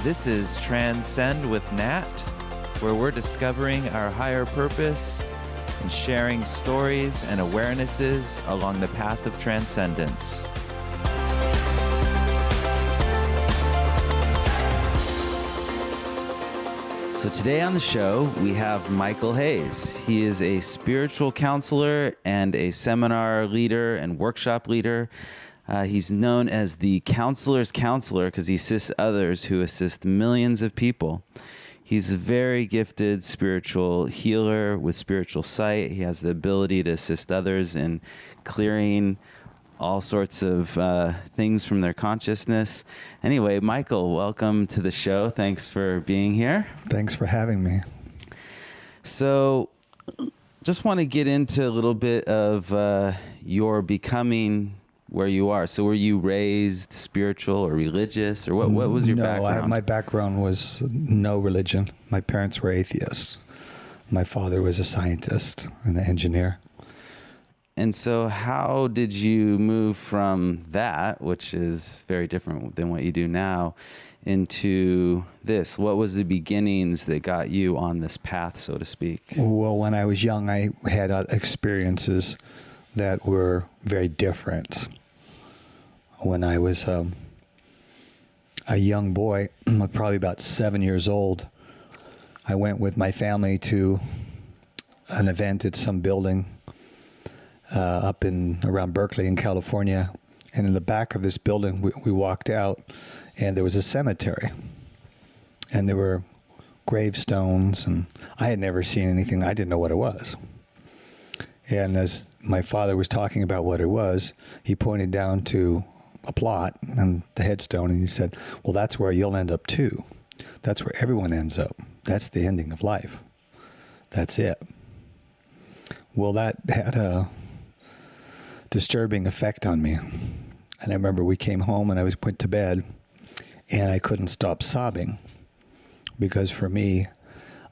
This is Transcend with Nat, where we're discovering our higher purpose and sharing stories and awarenesses along the path of transcendence. So today on the show, we have Michael Hayes. He is a spiritual counselor and a seminar leader and workshop leader. He's known as the counselor's counselor because he assists others who assist millions of people. He's a very gifted spiritual healer with spiritual sight. He has the ability to assist others in clearing all sorts of things from their consciousness. Anyway, Michael, welcome to the show. Thanks for being here. Thanks for having me. So just want to get into a little bit of your becoming where you are. So were you raised spiritual or religious, or what was your background? My background was no religion. My parents were atheists. My father was a scientist and an engineer. And so how did you move from that, which is very different than what you do now, into this? What was the beginnings that got you on this path, so to speak? Well, when I was young, I had experiences that were very different. When I was a young boy, probably about 7 years old, I went with my family to an event at some building up in around Berkeley in California. And in the back of this building, we walked out, and there was a cemetery. And there were gravestones, and I had never seen anything. I didn't know what it was. And as my father was talking about what it was, he pointed down to a plot and the headstone, and he said, well, that's where you'll end up too. That's where everyone ends up. That's the ending of life. That's it. Well, that had a disturbing effect on me. And I remember we came home and I went to bed, and I couldn't stop sobbing, because for me,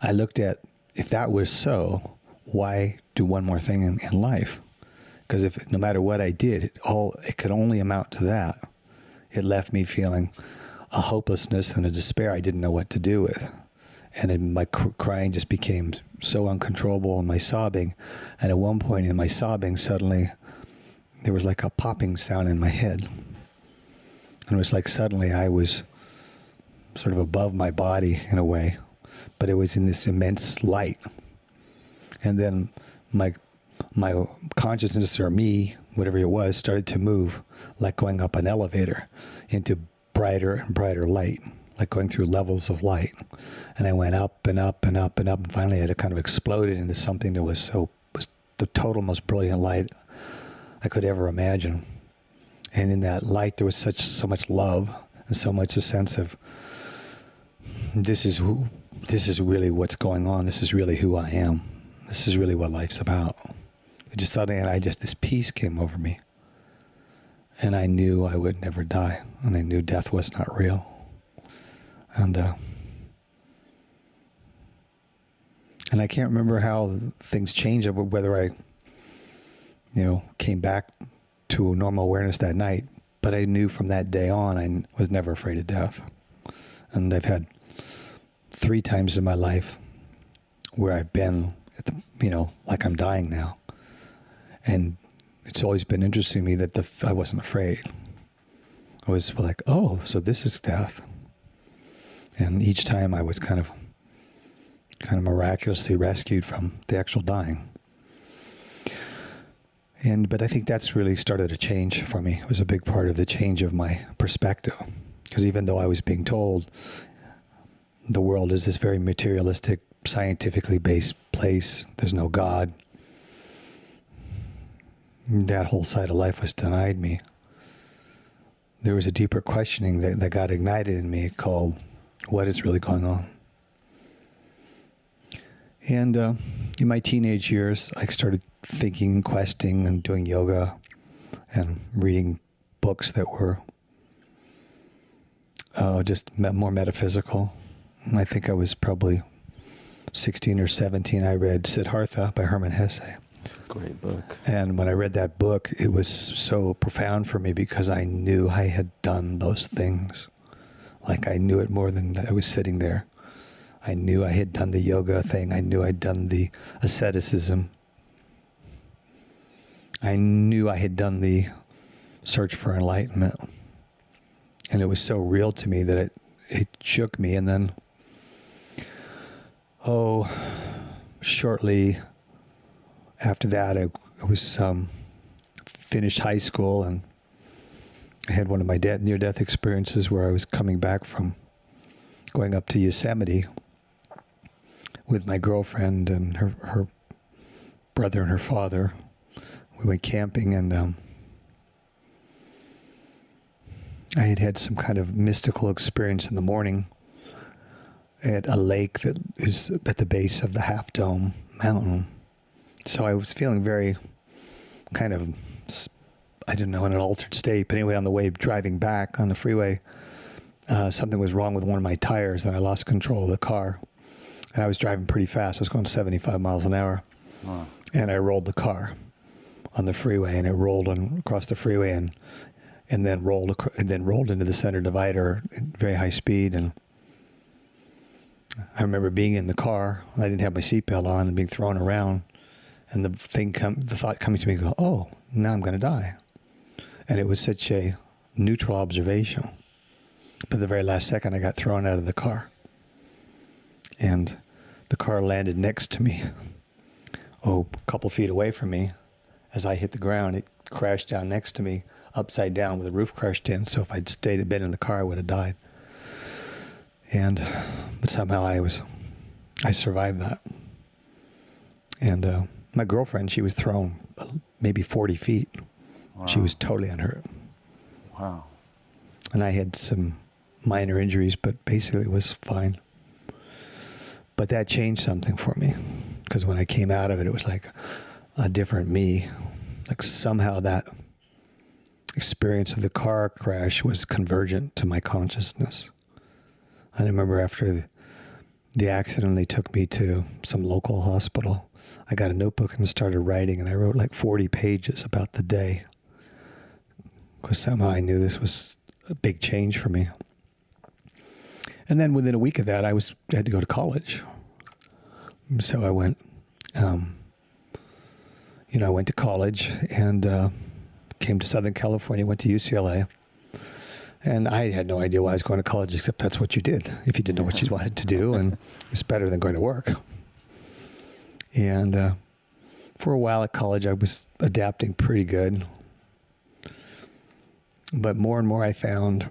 I looked at, if that was so, why do one more thing in life? Because if no matter what I did, it could only amount to that. It left me feeling a hopelessness and a despair I didn't know what to do with. And my crying just became so uncontrollable, and my sobbing. And at one point in my sobbing, suddenly there was like a popping sound in my head. And it was like suddenly I was sort of above my body in a way, but it was in this immense light. And then my consciousness, or me, whatever it was, started to move like going up an elevator into brighter and brighter light, like going through levels of light. And I went up and up and up and up, and finally it kind of exploded into something that was the total most brilliant light I could ever imagine. And in that light there was so much love, and so much a sense of, this is really what's going on. This is really who I am. This is really what life's about. It just suddenly, this peace came over me. And I knew I would never die. And I knew death was not real. And I can't remember how things changed, whether I, came back to normal awareness that night. But I knew from that day on, I was never afraid of death. And I've had 3 times in my life where I've been like I'm dying now. And it's always been interesting to me that I wasn't afraid. I was like, oh, so this is death. And each time I was kind of miraculously rescued from the actual dying. But I think that's really started a change for me. It was a big part of the change of my perspective. Because even though I was being told the world is this very materialistic, scientifically based place, there's no God, that whole side of life was denied me. There was a deeper questioning that got ignited in me called, what is really going on? And in my teenage years, I started thinking, questing, and doing yoga, and reading books that were just more metaphysical. And I think I was probably 16 or 17. I read Siddhartha by Hermann Hesse. It's a great book. And when I read that book, it was so profound for me because I knew I had done those things. Like I knew it more than I was sitting there. I knew I had done the yoga thing. I knew I'd done the asceticism. I knew I had done the search for enlightenment. And it was so real to me that it shook me. And then, shortly after that, I was finished high school, and I had one of my near-death experiences where I was coming back from going up to Yosemite with my girlfriend and her brother and her father. We went camping, and I had some kind of mystical experience in the morning at a lake that is at the base of the Half Dome Mountain. So I was feeling very kind of, I don't know, in an altered state. But anyway, on the way driving back on the freeway, something was wrong with one of my tires, and I lost control of the car. And I was driving pretty fast. I was going 75 miles an hour. Wow. And I rolled the car on the freeway, and it rolled across the freeway and then rolled into the center divider at very high speed. And I remember being in the car. I didn't have my seatbelt on and being thrown around. And the thought coming to me, oh, now I'm going to die. And it was such a neutral observation. But the very last second, I got thrown out of the car. And the car landed next to me, a couple feet away from me. As I hit the ground, it crashed down next to me, upside down with the roof crushed in. So if I'd been in the car, I would have died. But somehow I survived that. And my girlfriend, she was thrown maybe 40 feet. Wow. She was totally unhurt. Wow. And I had some minor injuries, but basically it was fine. But that changed something for me, because when I came out of it, it was like a different me. Like somehow that experience of the car crash was convergent to my consciousness. I remember after the accident, they took me to some local hospital. I got a notebook and started writing, and I wrote like 40 pages about the day, because somehow I knew this was a big change for me. And then within a week of that, I had to go to college. So I went, I went to college and came to Southern California, went to UCLA. And I had no idea why I was going to college, except that's what you did if you didn't know what you wanted to do. And it was better than going to work. And for a while at college, I was adapting pretty good. But more and more I found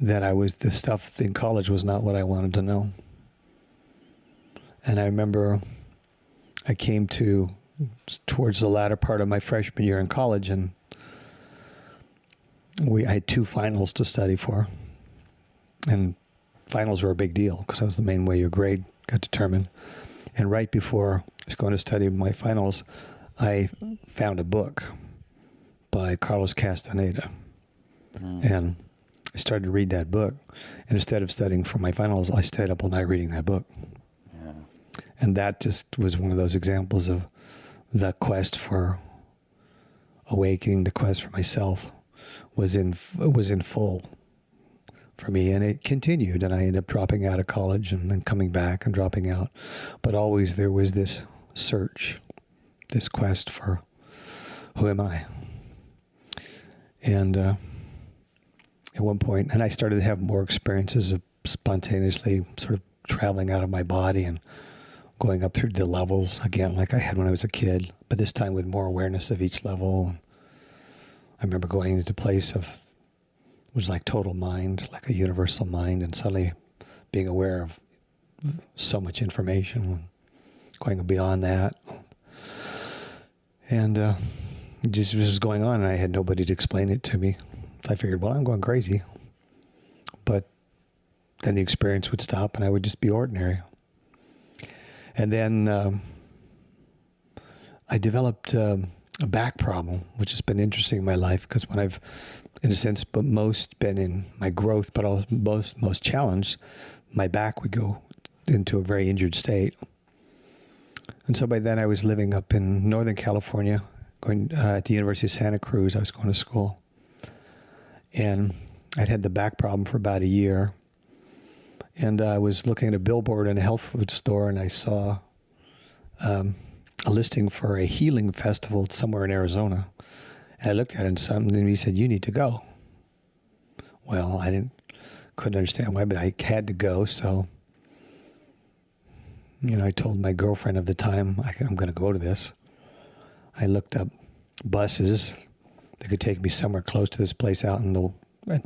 that the stuff in college was not what I wanted to know. And I remember I came towards the latter part of my freshman year in college, and I had 2 finals to study for. And finals were a big deal, because that was the main way your grade got determined. And right before I was going to study my finals, I found a book by Carlos Castaneda. And I started to read that book. And instead of studying for my finals, I stayed up all night reading that book. Yeah. And that just was one of those examples of the quest for awakening, the quest for myself was in full for me. And it continued, and I ended up dropping out of college and then coming back and dropping out. But always there was this search, this quest for who am I? And at one point, and I started to have more experiences of spontaneously sort of traveling out of my body and going up through the levels again, like I had when I was a kid, but this time with more awareness of each level. I remember going into a place was like total mind, like a universal mind, and suddenly being aware of so much information, going beyond that. And just was going on, and I had nobody to explain it to me. So I figured, well, I'm going crazy. But then the experience would stop, and I would just be ordinary. And then I developed a back problem, which has been interesting in my life, because when I've, in a sense, but most been in my growth, but also most challenged, my back would go into a very injured state. And so by then I was living up in Northern California, going at the University of Santa Cruz. I was going to school. And I'd had the back problem for about a year. And I was looking at a billboard in a health food store, and I saw a listing for a healing festival somewhere in Arizona. And I looked at it and he said, "You need to go." Well, couldn't understand why, but I had to go. So, I told my girlfriend of the time, I'm going to go to this. I looked up buses that could take me somewhere close to this place out in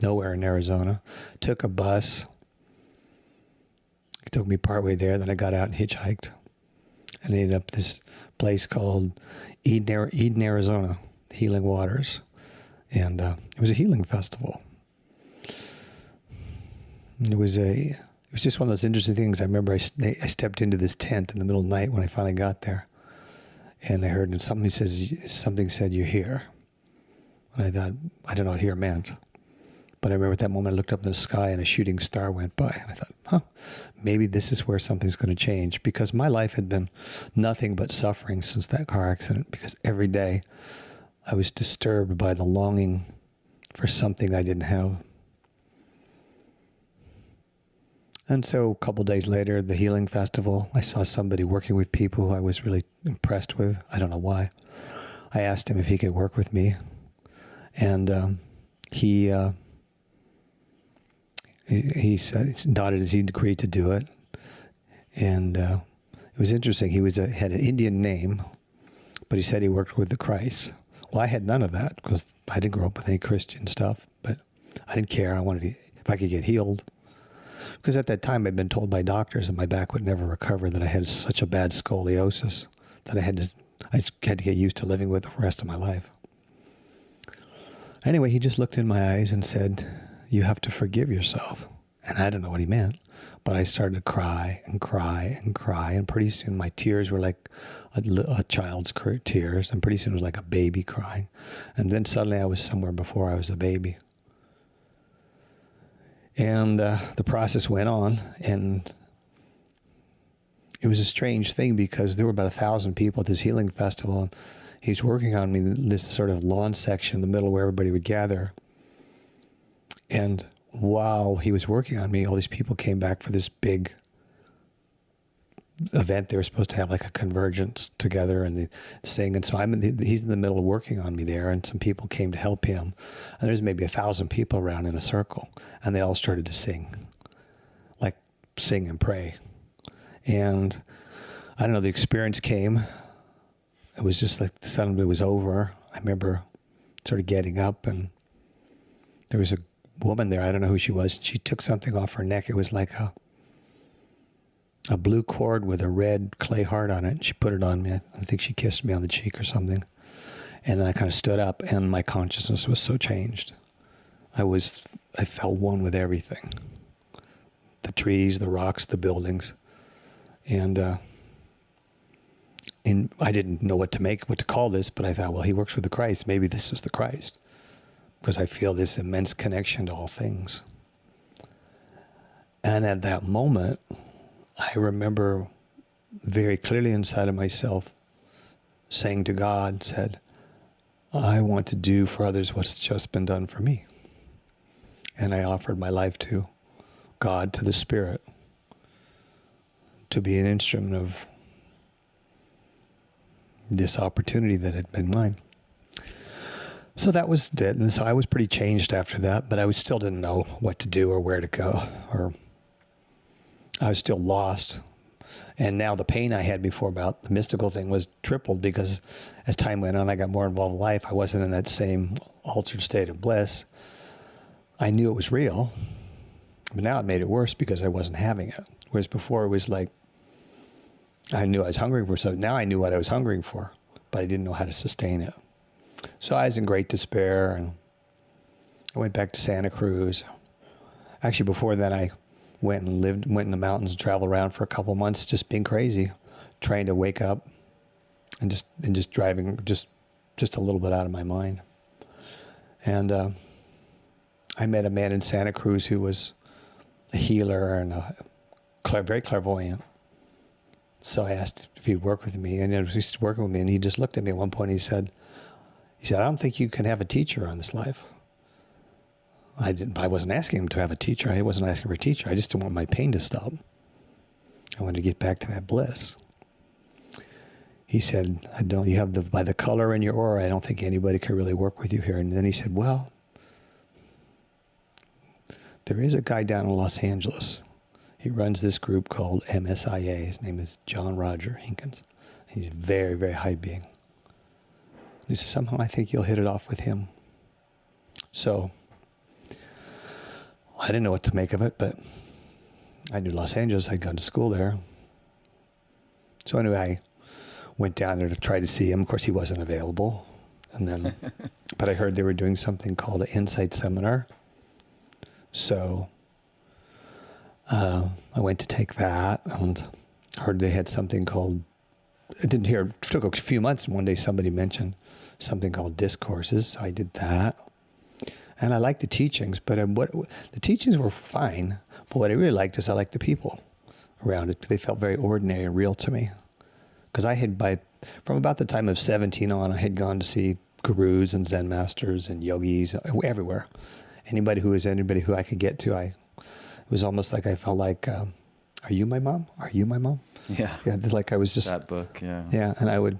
nowhere in Arizona. Took a bus. It took me partway there. Then I got out and hitchhiked. And ended up this place called Eden, Arizona, Healing Waters. And it was a healing festival. It was just one of those interesting things. I remember I stepped into this tent in the middle of the night when I finally got there. And I heard something said, "You're here." And I thought, I don't know what here meant. But I remember at that moment I looked up in the sky and a shooting star went by. And I thought, maybe this is where something's going to change. Because my life had been nothing but suffering since that car accident. Because every day I was disturbed by the longing for something I didn't have. And so a couple days later, the healing festival, I saw somebody working with people who I was really impressed with. I don't know why. I asked him if he could work with me. And he said, nodded as he agreed to do it. And it was interesting. He had an Indian name, but he said he worked with the Christ. Well, I had none of that because I didn't grow up with any Christian stuff, but I didn't care. I wanted if I could get healed. Because at that time I'd been told by doctors that my back would never recover, that I had such a bad scoliosis that I had to get used to living with it for the rest of my life. Anyway, he just looked in my eyes and said, "You have to forgive yourself." And I don't know what he meant, but I started to cry and cry and cry, and pretty soon my tears were like a child's tears, and pretty soon it was like a baby crying. And then suddenly I was somewhere before I was a baby. And the process went on, and it was a strange thing because there were about 1,000 people at this healing festival, and he was working on me in this sort of lawn section in the middle where everybody would gather. And while he was working on me, all these people came back for this big event. They were supposed to have like a convergence together and they sing. And so he's in the middle of working on me there, and some people came to help him. And there's maybe 1,000 people around in a circle, and they all started to sing and pray. And I don't know, the experience came. It was just like suddenly it was over. I remember sort of getting up, and there was a woman there. I don't know who she was. She took something off her neck. It was like a blue cord with a red clay heart on it. And she put it on me. I think she kissed me on the cheek or something. And then I kind of stood up, and my consciousness was so changed. I felt one with everything. The trees, the rocks, the buildings. And I didn't know what to call this, but I thought, well, he works with the Christ. Maybe this is the Christ. Because I feel this immense connection to all things. And at that moment, I remember very clearly inside of myself saying to God, I want to do for others what's just been done for me. And I offered my life to God, to the Spirit, to be an instrument of this opportunity that had been mine. So that was it. And so I was pretty changed after that, but I still didn't know what to do or where to go, or I was still lost. And now the pain I had before about the mystical thing was tripled, because as time went on, I got more involved in life. I wasn't in that same altered state of bliss. I knew it was real, but now it made it worse because I wasn't having it. Whereas before it was like, I knew I was hungry for something. Now I knew what I was hungering for, but I didn't know how to sustain it. So I was in great despair, and I went back to Santa Cruz. Actually, before that, I went in the mountains and traveled around for a couple months, just being crazy, trying to wake up and just driving just a little bit out of my mind. And I met a man in Santa Cruz who was a healer and very clairvoyant. So I asked if he'd work with me, and he was working with me, and he just looked at me at one point and he said, I don't think you can have a teacher on this life. I wasn't asking him to have a teacher. I wasn't asking for a teacher. I just didn't want my pain to stop. I wanted to get back to that bliss. He said, you have by the color in your aura, I don't think anybody could really work with you here. And then he said, well, there is a guy down in Los Angeles. He runs this group called MSIA. His name is John Roger Hinkins. He's a very, very high being. He said, somehow I think you'll hit it off with him. So I didn't know what to make of it, but I knew Los Angeles. I'd gone to school there. So anyway, I went down there to try to see him. Of course, he wasn't available. And then, but I heard they were doing something called an Insight Seminar. So I went to take that and heard they had something called, I didn't hear, it took a few months. And one day somebody mentioned something called discourses. So I did that. And I liked the teachings, but the teachings were fine. But what I really liked is I liked the people around it. They felt very ordinary and real to me. Because I had, from about the time of 17 on, I had gone to see gurus and Zen masters and yogis everywhere. Anybody who I could get to, it was almost like I felt like, are you my mom? Are you my mom? Yeah. Yeah, like I was just... That book, yeah. Yeah, and I would,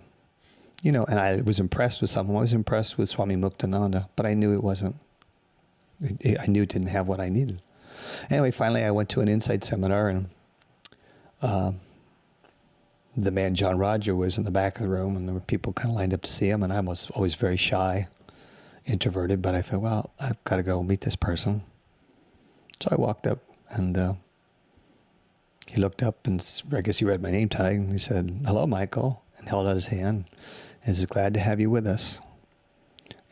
and I was impressed with someone. I was impressed with Swami Muktananda, but I knew it wasn't, I knew it didn't have what I needed. Anyway, finally I went to an Insight Seminar, and the man, John Roger, was in the back of the room, and there were people kind of lined up to see him, and I was always very shy, introverted, but I thought, well, I've got to go meet this person. So I walked up, and he looked up, and I guess he read my name tag, and he said, hello, Michael, and held out his hand, and said, glad to have you with us.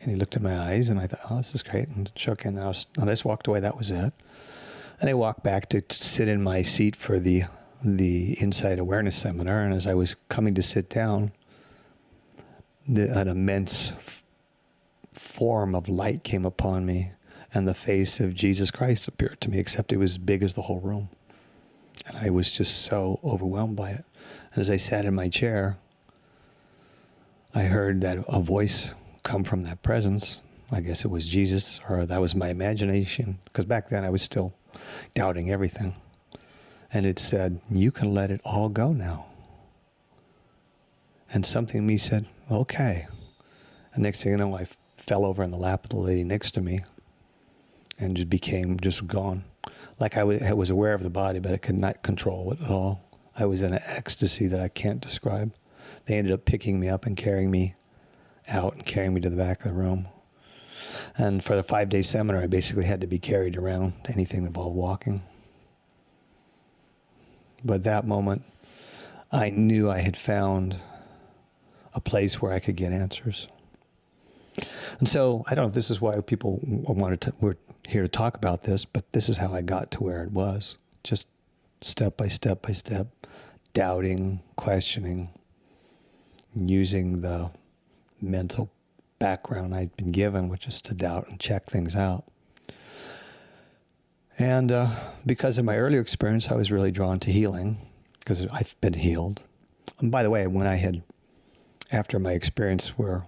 And he looked in my eyes, and I thought, oh, this is great, and shook, and I just walked away. That was it. And I walked back to sit in my seat for the Insight Awareness Seminar, and as I was coming to sit down, an immense form of light came upon me, and the face of Jesus Christ appeared to me, except it was as big as the whole room. And I was just so overwhelmed by it. And as I sat in my chair, I heard that a voice come from that presence. I guess it was Jesus, or that was my imagination, because back then I was still doubting everything. And it said, you can let it all go now. And something in me said, okay. And next thing you know, I fell over in the lap of the lady next to me and just became just gone. Like I was aware of the body, but I could not control it at all. I was in an ecstasy that I can't describe. They ended up picking me up and carrying me out and carrying me to the back of the room. And for the 5-day seminar, I basically had to be carried around. Anything involved walking. But that moment, I knew I had found a place where I could get answers. And so, I don't know if this is why people we're here to talk about this, but this is how I got to where it was. Just step by step by step, doubting, questioning, using the mental background I'd been given, which is to doubt and check things out. And because of my earlier experience, I was really drawn to healing, because I've been healed. And by the way, after my experience where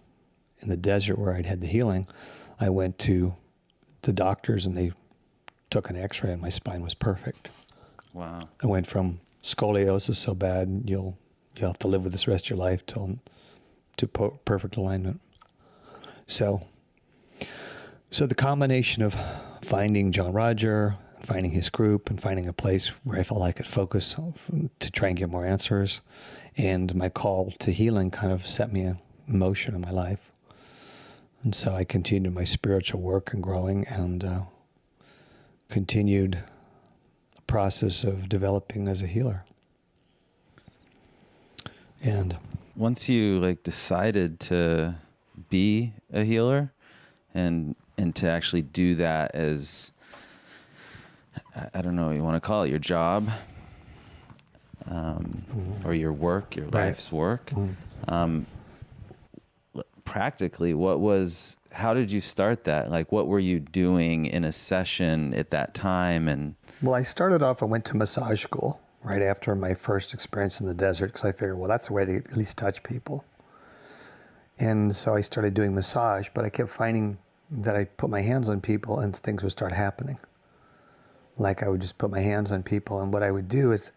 in the desert where I'd had the healing, I went to the doctors and they took an x-ray and my spine was perfect. Wow. I went from scoliosis so bad you'll have to live with this rest of your life to perfect alignment. So the combination of finding John Roger, finding his group, and finding a place where I felt I could focus to try and get more answers, and my call to healing kind of set me in motion in my life. And so I continued my spiritual work and growing, and continued the process of developing as a healer. And once you decided to be a healer and to actually do that as, I don't know what you want to call it, your job, or your work, your life's work. Practically, how did you start that? What were you doing in a session at that time? And well, I started off, I went to massage school right after my first experience in the desert, because I figured, well, that's the way to at least touch people. And so I started doing massage, but I kept finding that I put my hands on people and things would start happening. Like I would just put my hands on people, and what I would do is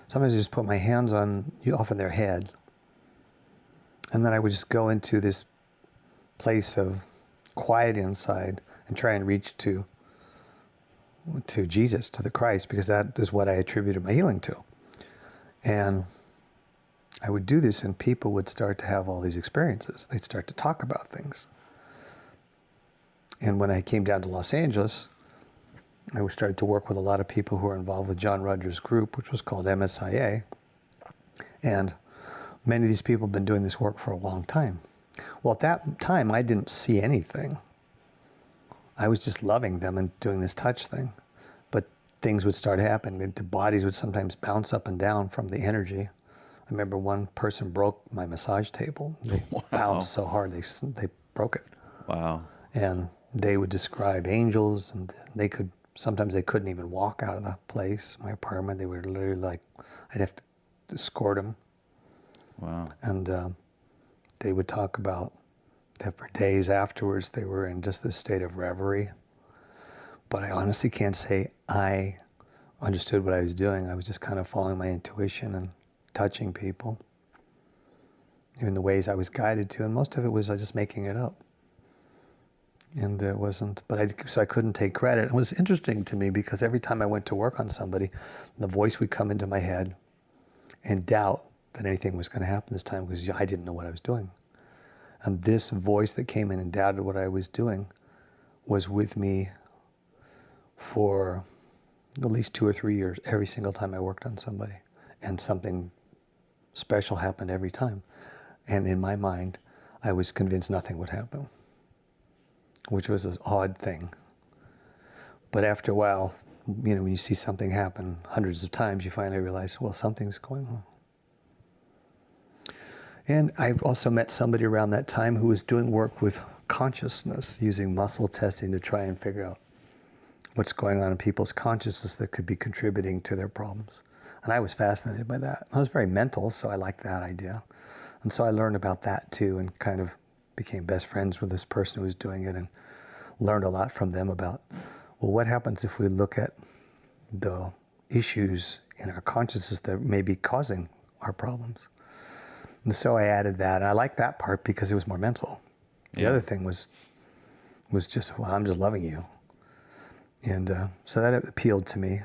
sometimes I just put my hands on, often their head, and then I would just go into this place of quiet inside and try and reach to Jesus, to the Christ, because that is what I attributed my healing to. And I would do this, and people would start to have all these experiences. They'd start to talk about things. And when I came down to Los Angeles, I started to work with a lot of people who were involved with John Rogers' group, which was called MSIA. And many of these people have been doing this work for a long time. Well, at that time, I didn't see anything. I was just loving them and doing this touch thing. But things would start happening. The bodies would sometimes bounce up and down from the energy. I remember one person broke my massage table. They bounced so hard they broke it. Wow. And they would describe angels, and sometimes they couldn't even walk out of the place, my apartment. They were literally like, I'd have to escort them. Wow. And they would talk about that for days afterwards they were in just this state of reverie. But I honestly can't say I understood what I was doing. I was just kind of following my intuition and touching people in the ways I was guided to, and most of it was just making it up. And it wasn't, so I couldn't take credit. It was interesting to me because every time I went to work on somebody, the voice would come into my head and doubt that anything was going to happen this time because I didn't know what I was doing. And this voice that came in and doubted what I was doing was with me for at least 2 or 3 years, every single time I worked on somebody. And something special happened every time. And in my mind, I was convinced nothing would happen, which was an odd thing. But after a while, when you see something happen hundreds of times, you finally realize, well, something's going on. And I also met somebody around that time who was doing work with consciousness, using muscle testing to try and figure out what's going on in people's consciousness that could be contributing to their problems. And I was fascinated by that. I was very mental, so I liked that idea. And so I learned about that too, and kind of became best friends with this person who was doing it, and learned a lot from them about, well, what happens if we look at the issues in our consciousness that may be causing our problems? And so I added that. And I liked that part because it was more mental. The other thing was just, well, I'm just loving you. And so that appealed to me.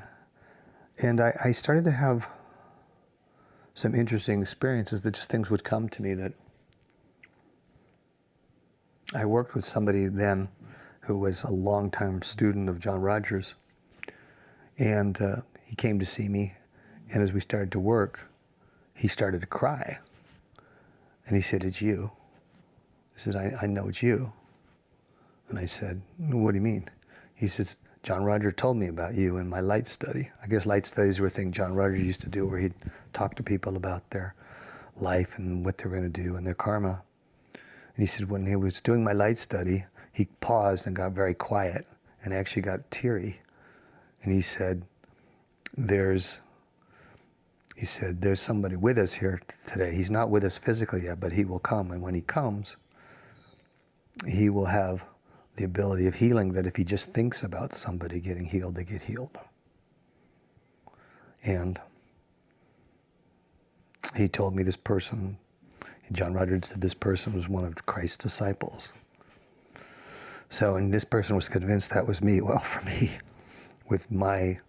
And I started to have some interesting experiences that just things would come to me that I worked with somebody then who was a longtime student of John Rogers. And he came to see me. And as we started to work, he started to cry. And he said, "It's you." He said, I know it's you. And I said, "What do you mean?" He says, "John Rogers told me about you in my light study." I guess light studies were a thing John Rogers used to do, where he'd talk to people about their life and what they were going to do and their karma. And he said, when he was doing my light study, he paused and got very quiet and actually got teary. And he said, there's somebody with us here today. He's not with us physically yet, but he will come. And when he comes, he will have the ability of healing, that if he just thinks about somebody getting healed, they get healed. And he told me this person, John Rogers said this person was one of Christ's disciples. So, and this person was convinced that was me. Well, for me, with my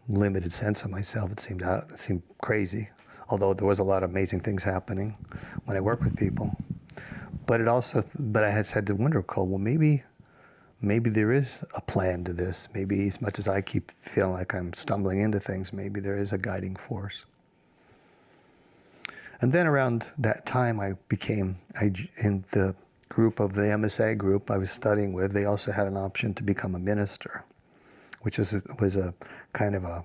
limited sense of myself, it seemed crazy. Although there was a lot of amazing things happening when I worked with people. But I had said to wonder, well, maybe there is a plan to this. Maybe as much as I keep feeling like I'm stumbling into things, maybe there is a guiding force. And then around that time, in the group of the MSA group I was studying with, they also had an option to become a minister, which was a kind of a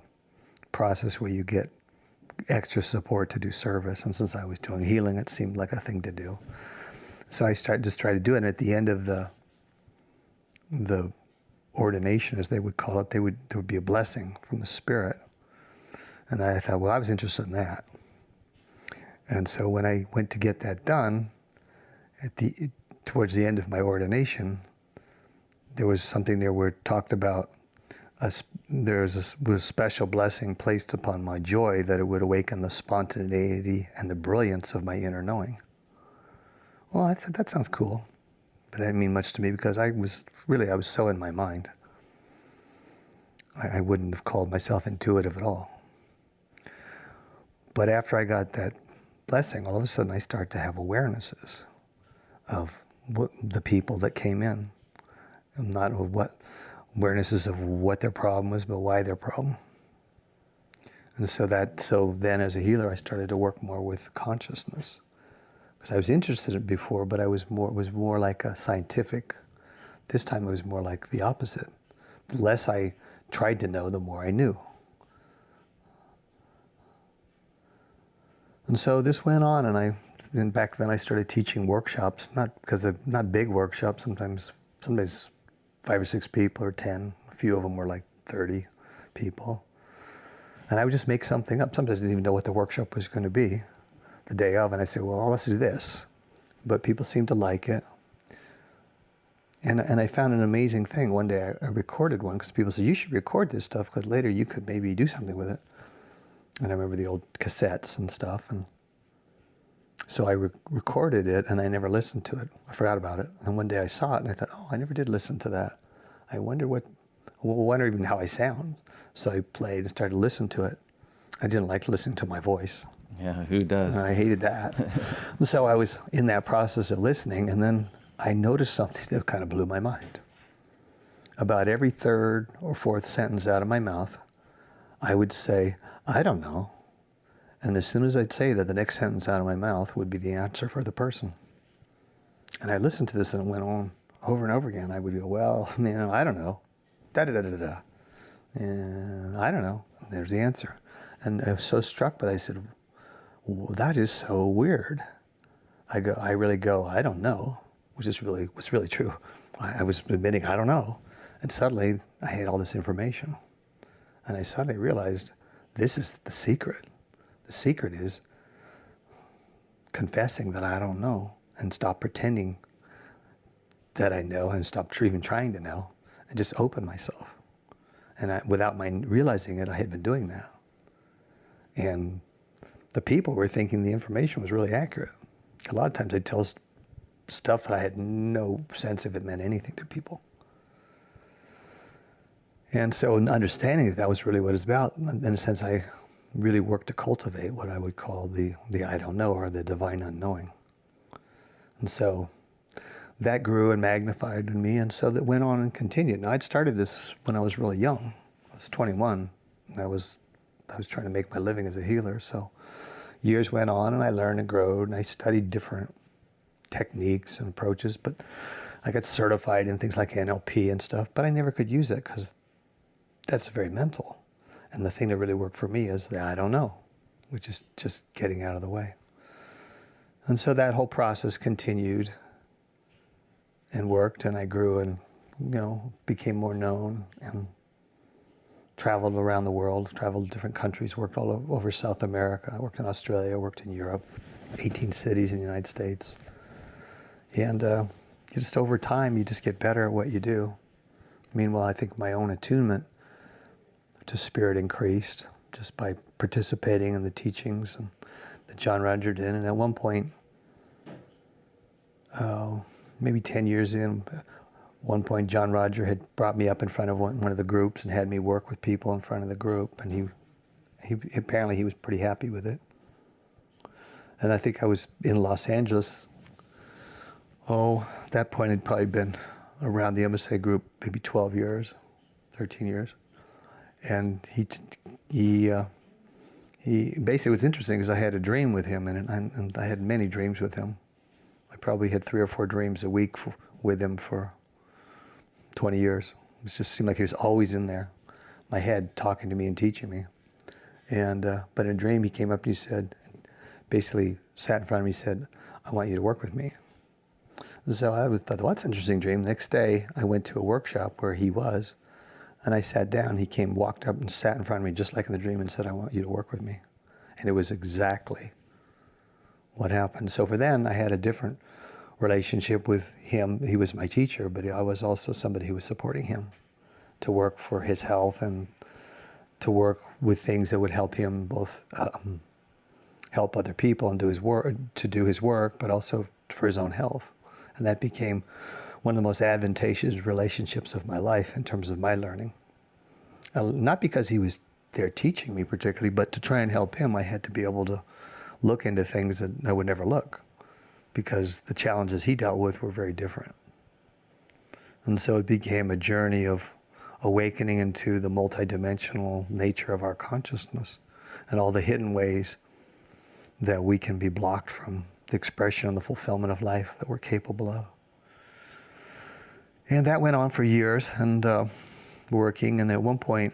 process where you get extra support to do service. And since I was doing healing, it seemed like a thing to do. So I tried to do it. And at the end of the ordination, as they would call it, there would be a blessing from the Spirit. And I thought, well, I was interested in that. And so when I went to get that done, towards the end of my ordination, there was something there where it talked about was a special blessing placed upon my joy that it would awaken the spontaneity and the brilliance of my inner knowing. Well, I thought that sounds cool, but it didn't mean much to me because I was so in my mind. I wouldn't have called myself intuitive at all. But after I got that blessing, all of a sudden I started to have awarenesses of the people that came in, and not of awarenesses of what their problem was, but why their problem. And so then as a healer, I started to work more with consciousness, because I was interested in it before, but it was more like a scientific. This time it was more like the opposite. The less I tried to know, the more I knew. And so this went on, and back then I started teaching workshops, not big workshops, sometimes 5 or 6 people or 10. A few of them were like 30 people. And I would just make something up. Sometimes I didn't even know what the workshop was going to be the day of, and I said, well, let's do this. But people seemed to like it. And I found an amazing thing. One day I recorded one, because people said, you should record this stuff, because later you could maybe do something with it. And I remember the old cassettes and stuff. And so I recorded it, and I never listened to it. I forgot about it. And one day I saw it, and I thought, oh, I never did listen to that. I wonder even how I sound. So I played and started to listen to it. I didn't like listening to my voice. Yeah, who does? And I hated that. And so I was in that process of listening, and then I noticed something that kind of blew my mind. About every third or fourth sentence out of my mouth, I would say, I don't know. And as soon as I'd say that, the next sentence out of my mouth would be the answer for the person. And I listened to this, and it went on over and over again. I would go, well, I don't know. Da-da-da-da-da. And I don't know. And there's the answer. And I was so struck by it, I said, well, that is so weird. I really go, I don't know, which is what's really true. I was admitting, I don't know. And suddenly, I had all this information. And I suddenly realized, this is the secret. The secret is confessing that I don't know, and stop pretending that I know, and stop even trying to know, and just open myself. And without my realizing it, I had been doing that. And the people were thinking the information was really accurate. A lot of times I'd tell stuff that I had no sense if it meant anything to people. And so in understanding that was really what it's about, in a sense, I really worked to cultivate what I would call the I don't know, or the divine unknowing. And so that grew and magnified in me, and so that went on and continued. Now, I'd started this when I was really young. I was 21. I was trying to make my living as a healer, so years went on, and I learned and grew, and I studied different techniques and approaches, but I got certified in things like NLP and stuff, but I never could use that because that's very mental. And the thing that really worked for me is the I don't know, which is just getting out of the way. And so that whole process continued and worked, and I grew and, became more known, and traveled around the world, traveled to different countries, worked all over South America. I worked in Australia, worked in Europe, 18 cities in the United States. And just over time, you just get better at what you do. Meanwhile, I think my own attunement to spirit increased just by participating in the teachings that John Roger did. And at one point, maybe 10 years in, one point John Roger had brought me up in front of one of the groups and had me work with people in front of the group, and he apparently he was pretty happy with it. And I think I was in Los Angeles. At that point I'd probably been around the MSA group maybe 12 years, 13 years. And he basically, what's interesting is I had a dream with him, and I had many dreams with him. I probably had 3 or 4 dreams a week with him for 20 years. It just seemed like he was always in there, my head, talking to me and teaching me. And but in a dream, he came up and he said, basically sat in front of me and said, I want you to work with me. And so I thought, well, that's an interesting dream. The next day, I went to a workshop where he was, and I sat down. He came, walked up and sat in front of me just like in the dream and said, I want you to work with me. And it was exactly what happened. So for then, I had a different relationship with him. He was my teacher, but I was also somebody who was supporting him to work for his health and to work with things that would help him both help other people and do his work, but also for his own health. And that became one of the most advantageous relationships of my life in terms of my learning. Not because he was there teaching me particularly, but to try and help him, I had to be able to look into things that I would never look, because the challenges he dealt with were very different. And so it became a journey of awakening into the multidimensional nature of our consciousness and all the hidden ways that we can be blocked from the expression and the fulfillment of life that we're capable of. And that went on for years, and working, and at one point,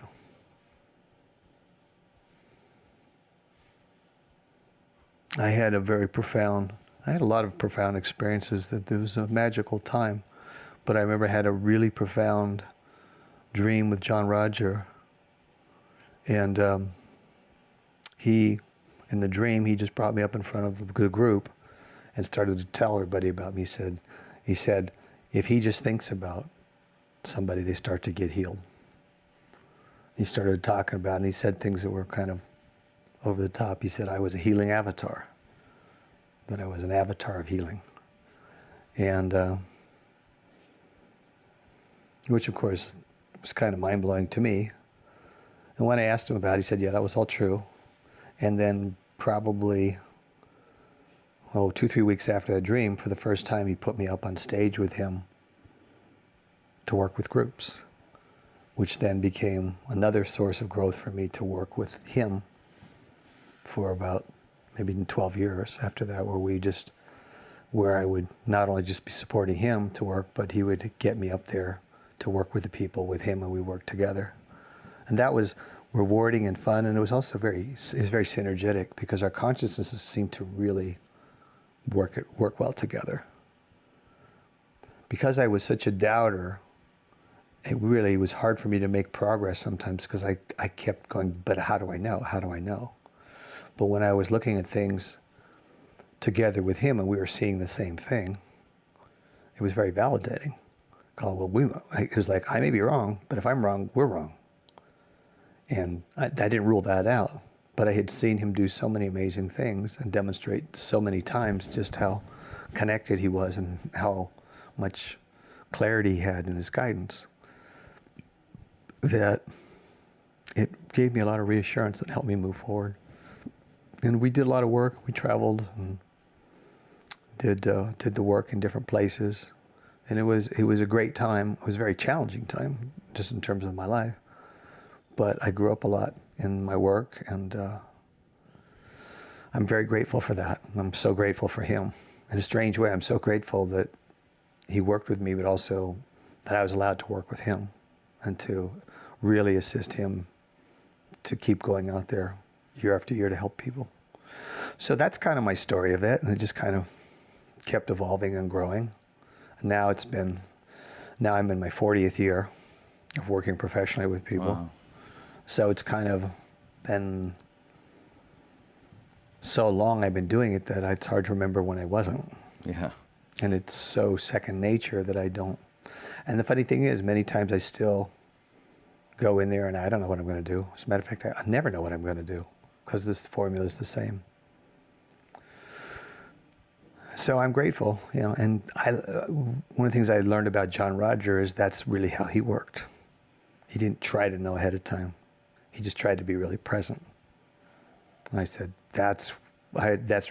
I had a lot of profound experiences. That there was a magical time, but I remember I had a really profound dream with John Roger, and in the dream, he just brought me up in front of the group and started to tell everybody about me. He said, if he just thinks about somebody, they start to get healed. He started talking about, and he said things that were kind of over the top. He said I was a healing avatar, that I was an avatar of healing. And which of course was kind of mind-blowing to me. And when I asked him about it, he said, yeah, that was all true. And then probably, 2-3 weeks after that dream, for the first time, he put me up on stage with him to work with groups, which then became another source of growth for me to work with him for about maybe 12 years after that, where I would not only just be supporting him to work, but he would get me up there to work with the people with him, and we worked together. And that was rewarding and fun, and it was also very synergetic, because our consciousnesses seemed to really work well together. Because I was such a doubter, it really was hard for me to make progress sometimes, because I kept going, but how do I know? How do I know? But when I was looking at things together with him and we were seeing the same thing, it was very validating. It was like, I may be wrong, but if I'm wrong, we're wrong. And I didn't rule that out, but I had seen him do so many amazing things and demonstrate so many times just how connected he was and how much clarity he had in his guidance, that it gave me a lot of reassurance that helped me move forward. And we did a lot of work. We traveled and did the work in different places. And it was a great time. It was a very challenging time, just in terms of my life. But I grew up a lot in my work, and I'm very grateful for that. I'm so grateful for him. In a strange way, I'm so grateful that he worked with me, but also that I was allowed to work with him and to really assist him to keep going out there year after year to help people. So that's kind of my story of it, and it just kind of kept evolving and growing. Now I'm in my 40th year of working professionally with people. Wow. So it's kind of been so long I've been doing it that it's hard to remember when I wasn't. Yeah. And it's so second nature that I don't. And the funny thing is, many times I still go in there and I don't know what I'm going to do. As a matter of fact, I never know what I'm going to do, because this formula is the same. So I'm grateful, and one of the things I learned about John Roger is that's really how he worked. He didn't try to know ahead of time. He just tried to be really present. And I said, that's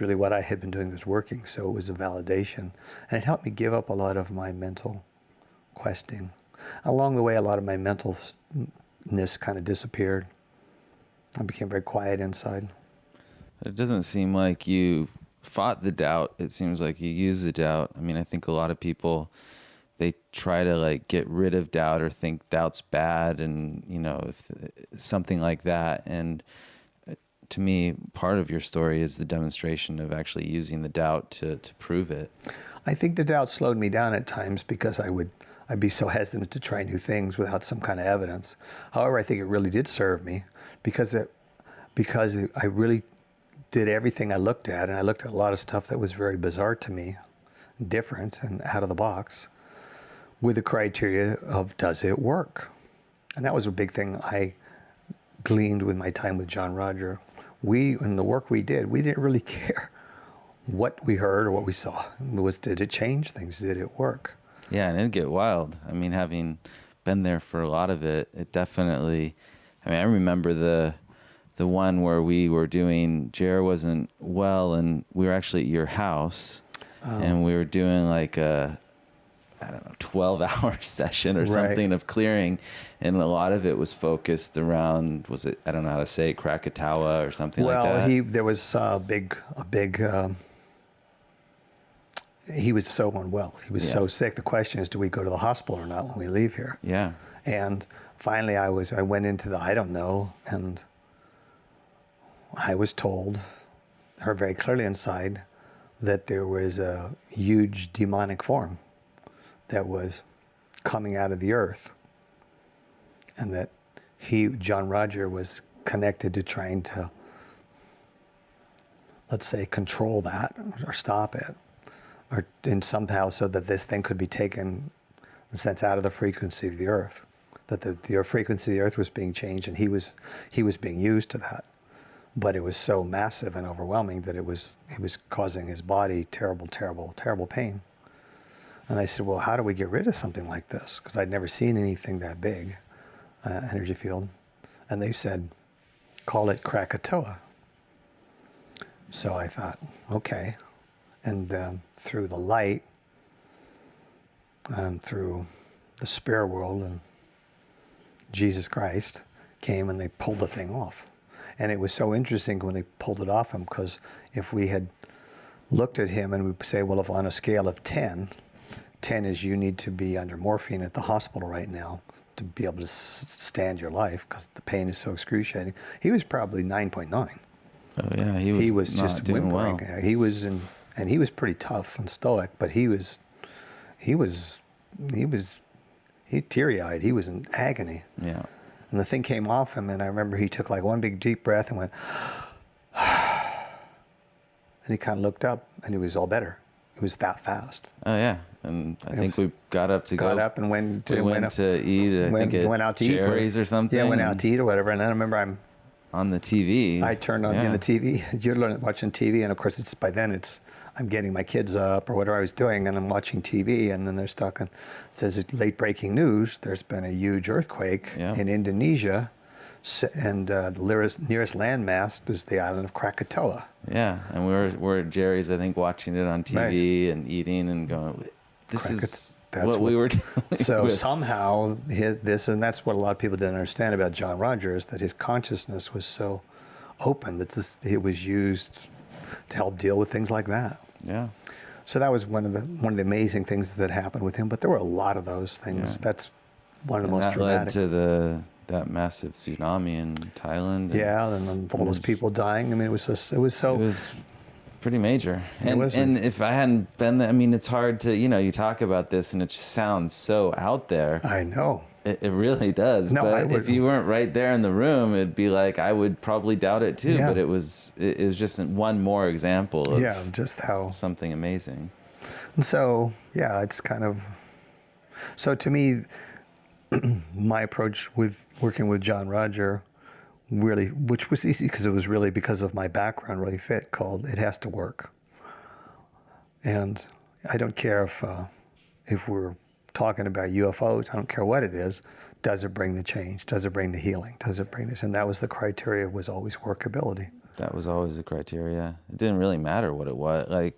really what I had been doing, was working. So it was a validation. And it helped me give up a lot of my mental questing. Along the way, a lot of my mentalness kind of disappeared. I became very quiet inside. It doesn't seem like you fought the doubt. It seems like you used the doubt. I mean, I think a lot of people, they try to get rid of doubt or think doubt's bad, and if something like that. And to me, part of your story is the demonstration of actually using the doubt to prove it. I think the doubt slowed me down at times, because I'd be so hesitant to try new things without some kind of evidence. However, I think it really did serve me, because I really did everything I looked at, and I looked at a lot of stuff that was very bizarre to me, different and out of the box, with the criteria of does it work? And that was a big thing I gleaned with my time with John Roger. In the work we didn't really care what we heard or what we saw. Did it change things? Did it work? Yeah, and it'd get wild. I mean, having been there for a lot of it, it definitely, I mean, I remember the one where we were doing, Jer wasn't well, and we were actually at your house, and we were doing like a, I don't know, 12-hour session or something of clearing, and a lot of it was focused around, was it, I don't know how to say it, Krakatoa or something like that? Well, there was a big, he was so unwell. He was so sick. The question is, do we go to the hospital or not when we leave here? Yeah. And finally I went into the I don't know, and I was told, heard very clearly inside, that there was a huge demonic form that was coming out of the earth, and that John Roger, was connected to trying to, let's say, control that or stop it, or in somehow so that this thing could be taken, in a sense, out of the frequency of the earth, that the frequency of the earth was being changed, and he was being used to that. But it was so massive and overwhelming that it was causing his body terrible, terrible, terrible pain. And I said, well, how do we get rid of something like this? Because I'd never seen anything that big, energy field. And they said, call it Krakatoa. So I thought, okay. And through the light, and through the spirit world, and Jesus Christ came and they pulled the thing off. And it was so interesting when they pulled it off him, because if we had looked at him and we say, well, if on a scale of 10 is you need to be under morphine at the hospital right now to be able to stand your life because the pain is so excruciating, he was probably 9.9. Oh yeah, he was not just doing whimpering. well. He was and he was pretty tough and stoic, but he teary-eyed. He was in agony. Yeah. And the thing came off him, and I remember he took like one big deep breath and went, and he kind of looked up, and he was all better. It was that fast. Oh yeah, and I think we got up and went to eat. I think went out to Cherries eat, or something. Yeah, went out to eat or whatever. And then I remember on the TV. I turned on the TV. You're watching TV, and of course I'm getting my kids up or whatever I was doing, and I'm watching TV, and then they're talking. It says late breaking news. There's been a huge earthquake in Indonesia, and the nearest landmass is the island of Krakatoa. Yeah, and we're at Jerry's, I think, watching it on TV and eating and going, this is what we were doing. So somehow and that's what a lot of people didn't understand about John Roger, is that his consciousness was so open that it was used to help deal with things like that. Yeah. So that was one of the amazing things that happened with him. But there were a lot of those things. Yeah. That's one of the most dramatic. That led to that massive tsunami in Thailand. And all those people dying. I mean, it was pretty major. And if I hadn't been there, I mean, it's hard to, you talk about this and it just sounds so out there. I know. It really does. No, but if you weren't right there in the room, it'd be like, I would probably doubt it too. Yeah. But it was just one more example of just how something amazing. And so, it's kind of, so to me, my approach with working with John Roger, really, which was easy because it was really because of my background really fit, called It Has to Work. And I don't care if we're talking about UFOs, I don't care what it is, does it bring the change? Does it bring the healing? Does it bring this? And that was the criteria, was always workability. That was always the criteria. It didn't really matter what it was.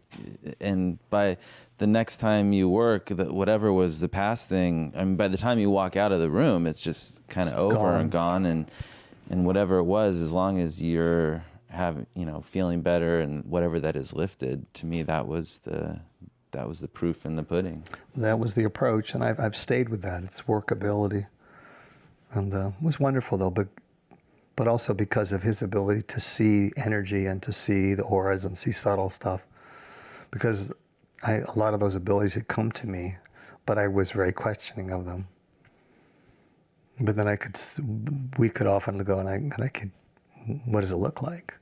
And by the next time you work, whatever was the past thing, I mean, by the time you walk out of the room, it's just kind of over and gone. And whatever it was, as long as you're feeling better and whatever that is lifted, to me, that was the proof in the pudding. That was the approach, and I've stayed with that. It's workability. And it was wonderful, though, but also because of his ability to see energy and to see the auras and see subtle stuff. Because a lot of those abilities had come to me, but I was very questioning of them. But then we could often go, and I could, what does it look like?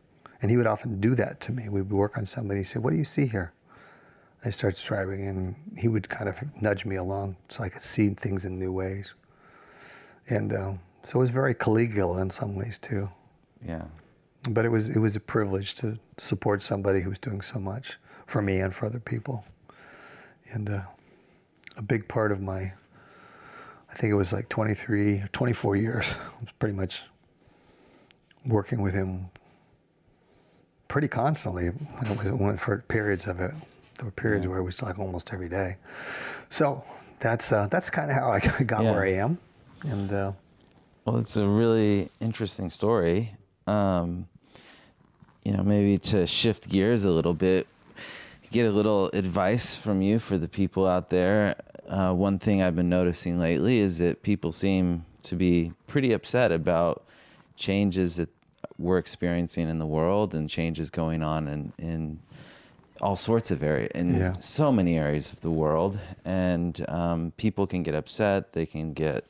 And he would often do that to me. We'd work on somebody, he'd say, what do you see here? I started striving, and he would kind of nudge me along so I could see things in new ways. And so it was very collegial in some ways too. Yeah. But it was a privilege to support somebody who was doing so much for me and for other people. And a big part of my, I think it was like 23 or 24 years, I was pretty much working with him pretty constantly. It went for periods of it. There were periods where it was like almost every day. So that's kind of how I got where I am. And well, it's a really interesting story. Maybe to shift gears a little bit, get a little advice from you for the people out there. One thing I've been noticing lately is that people seem to be pretty upset about changes that we're experiencing in the world and changes going on in all sorts of areas, in so many areas of the world. And people can get upset, they can get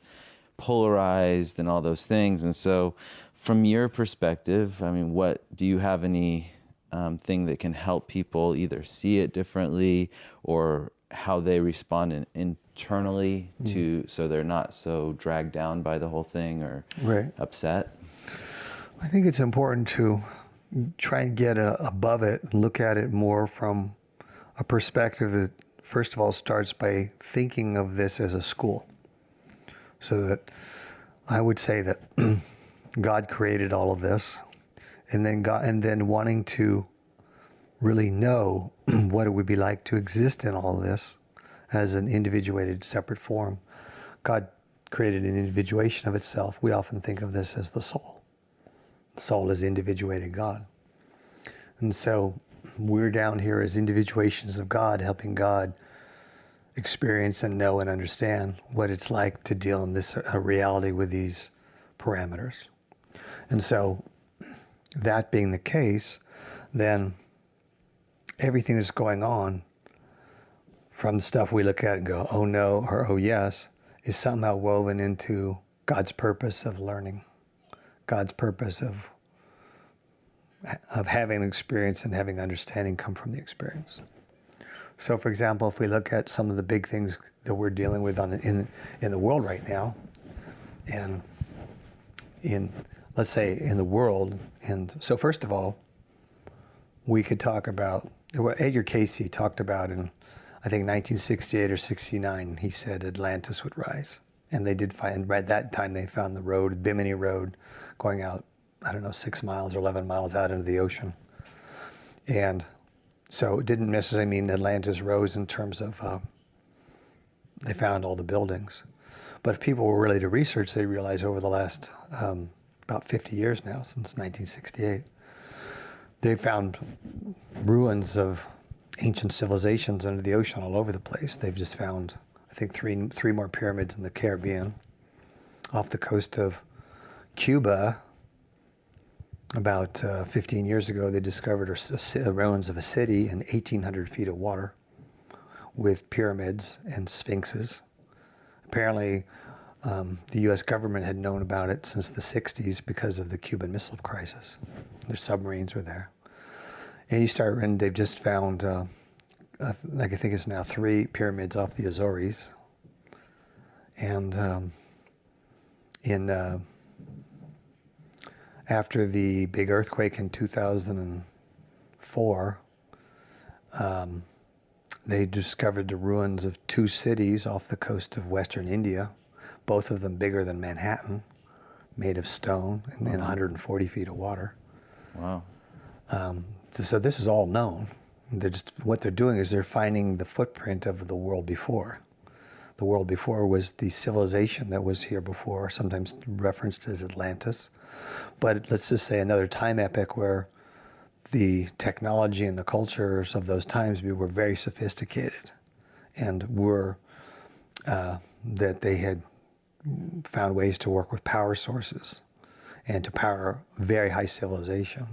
polarized and all those things. And so from your perspective, I mean, what do you have any thing that can help people either see it differently or how they respond internally to, so they're not so dragged down by the whole thing or upset? I think it's important to try and get above it and look at it more from a perspective that, first of all, starts by thinking of this as a school. So that I would say that God created all of this, and then wanting to really know what it would be like to exist in all of this as an individuated, separate form. God created an individuation of itself. We often think of this as the soul. The soul is individuated God. And so we're down here as individuations of God, helping God experience and know and understand what it's like to deal in this reality with these parameters. And so that being the case, then everything that's going on, from stuff we look at and go, oh no, or oh yes, is somehow woven into God's purpose of learning, God's purpose of having an experience and having understanding come from the experience. So, for example, if we look at some of the big things that we're dealing with in the world right now, and let's say in the world, and so first of all, we could talk about what Edgar Cayce talked about in, I think, 1968 or 69. He said Atlantis would rise, and they did find, by that time they found the road, Bimini Road, going out, 6 miles or 11 miles out into the ocean. And so it didn't necessarily mean Atlantis rose in terms of they found all the buildings. But if people were really to research, they realized over the last about 50 years now, since 1968, they found ruins of ancient civilizations under the ocean all over the place. They've just found, I think, three more pyramids in the Caribbean. Off the coast of Cuba, about 15 years ago, they discovered the ruins of a city in 1,800 feet of water with pyramids and sphinxes. Apparently, the U.S. government had known about it since the 60s because of the Cuban Missile Crisis. Their submarines were there. And they've just found, I think it's now 3 pyramids off the Azores. And after the big earthquake in 2004, they discovered the ruins of 2 cities off the coast of western India, both of them bigger than Manhattan, made of stone and in 140 feet of water. Wow. So this is all known. What they're doing is they're finding the footprint of the world before. The world before was the civilization that was here before, sometimes referenced as Atlantis. But let's just say another time epoch where the technology and the cultures of those times were very sophisticated, and that they had found ways to work with power sources and to power very high civilization.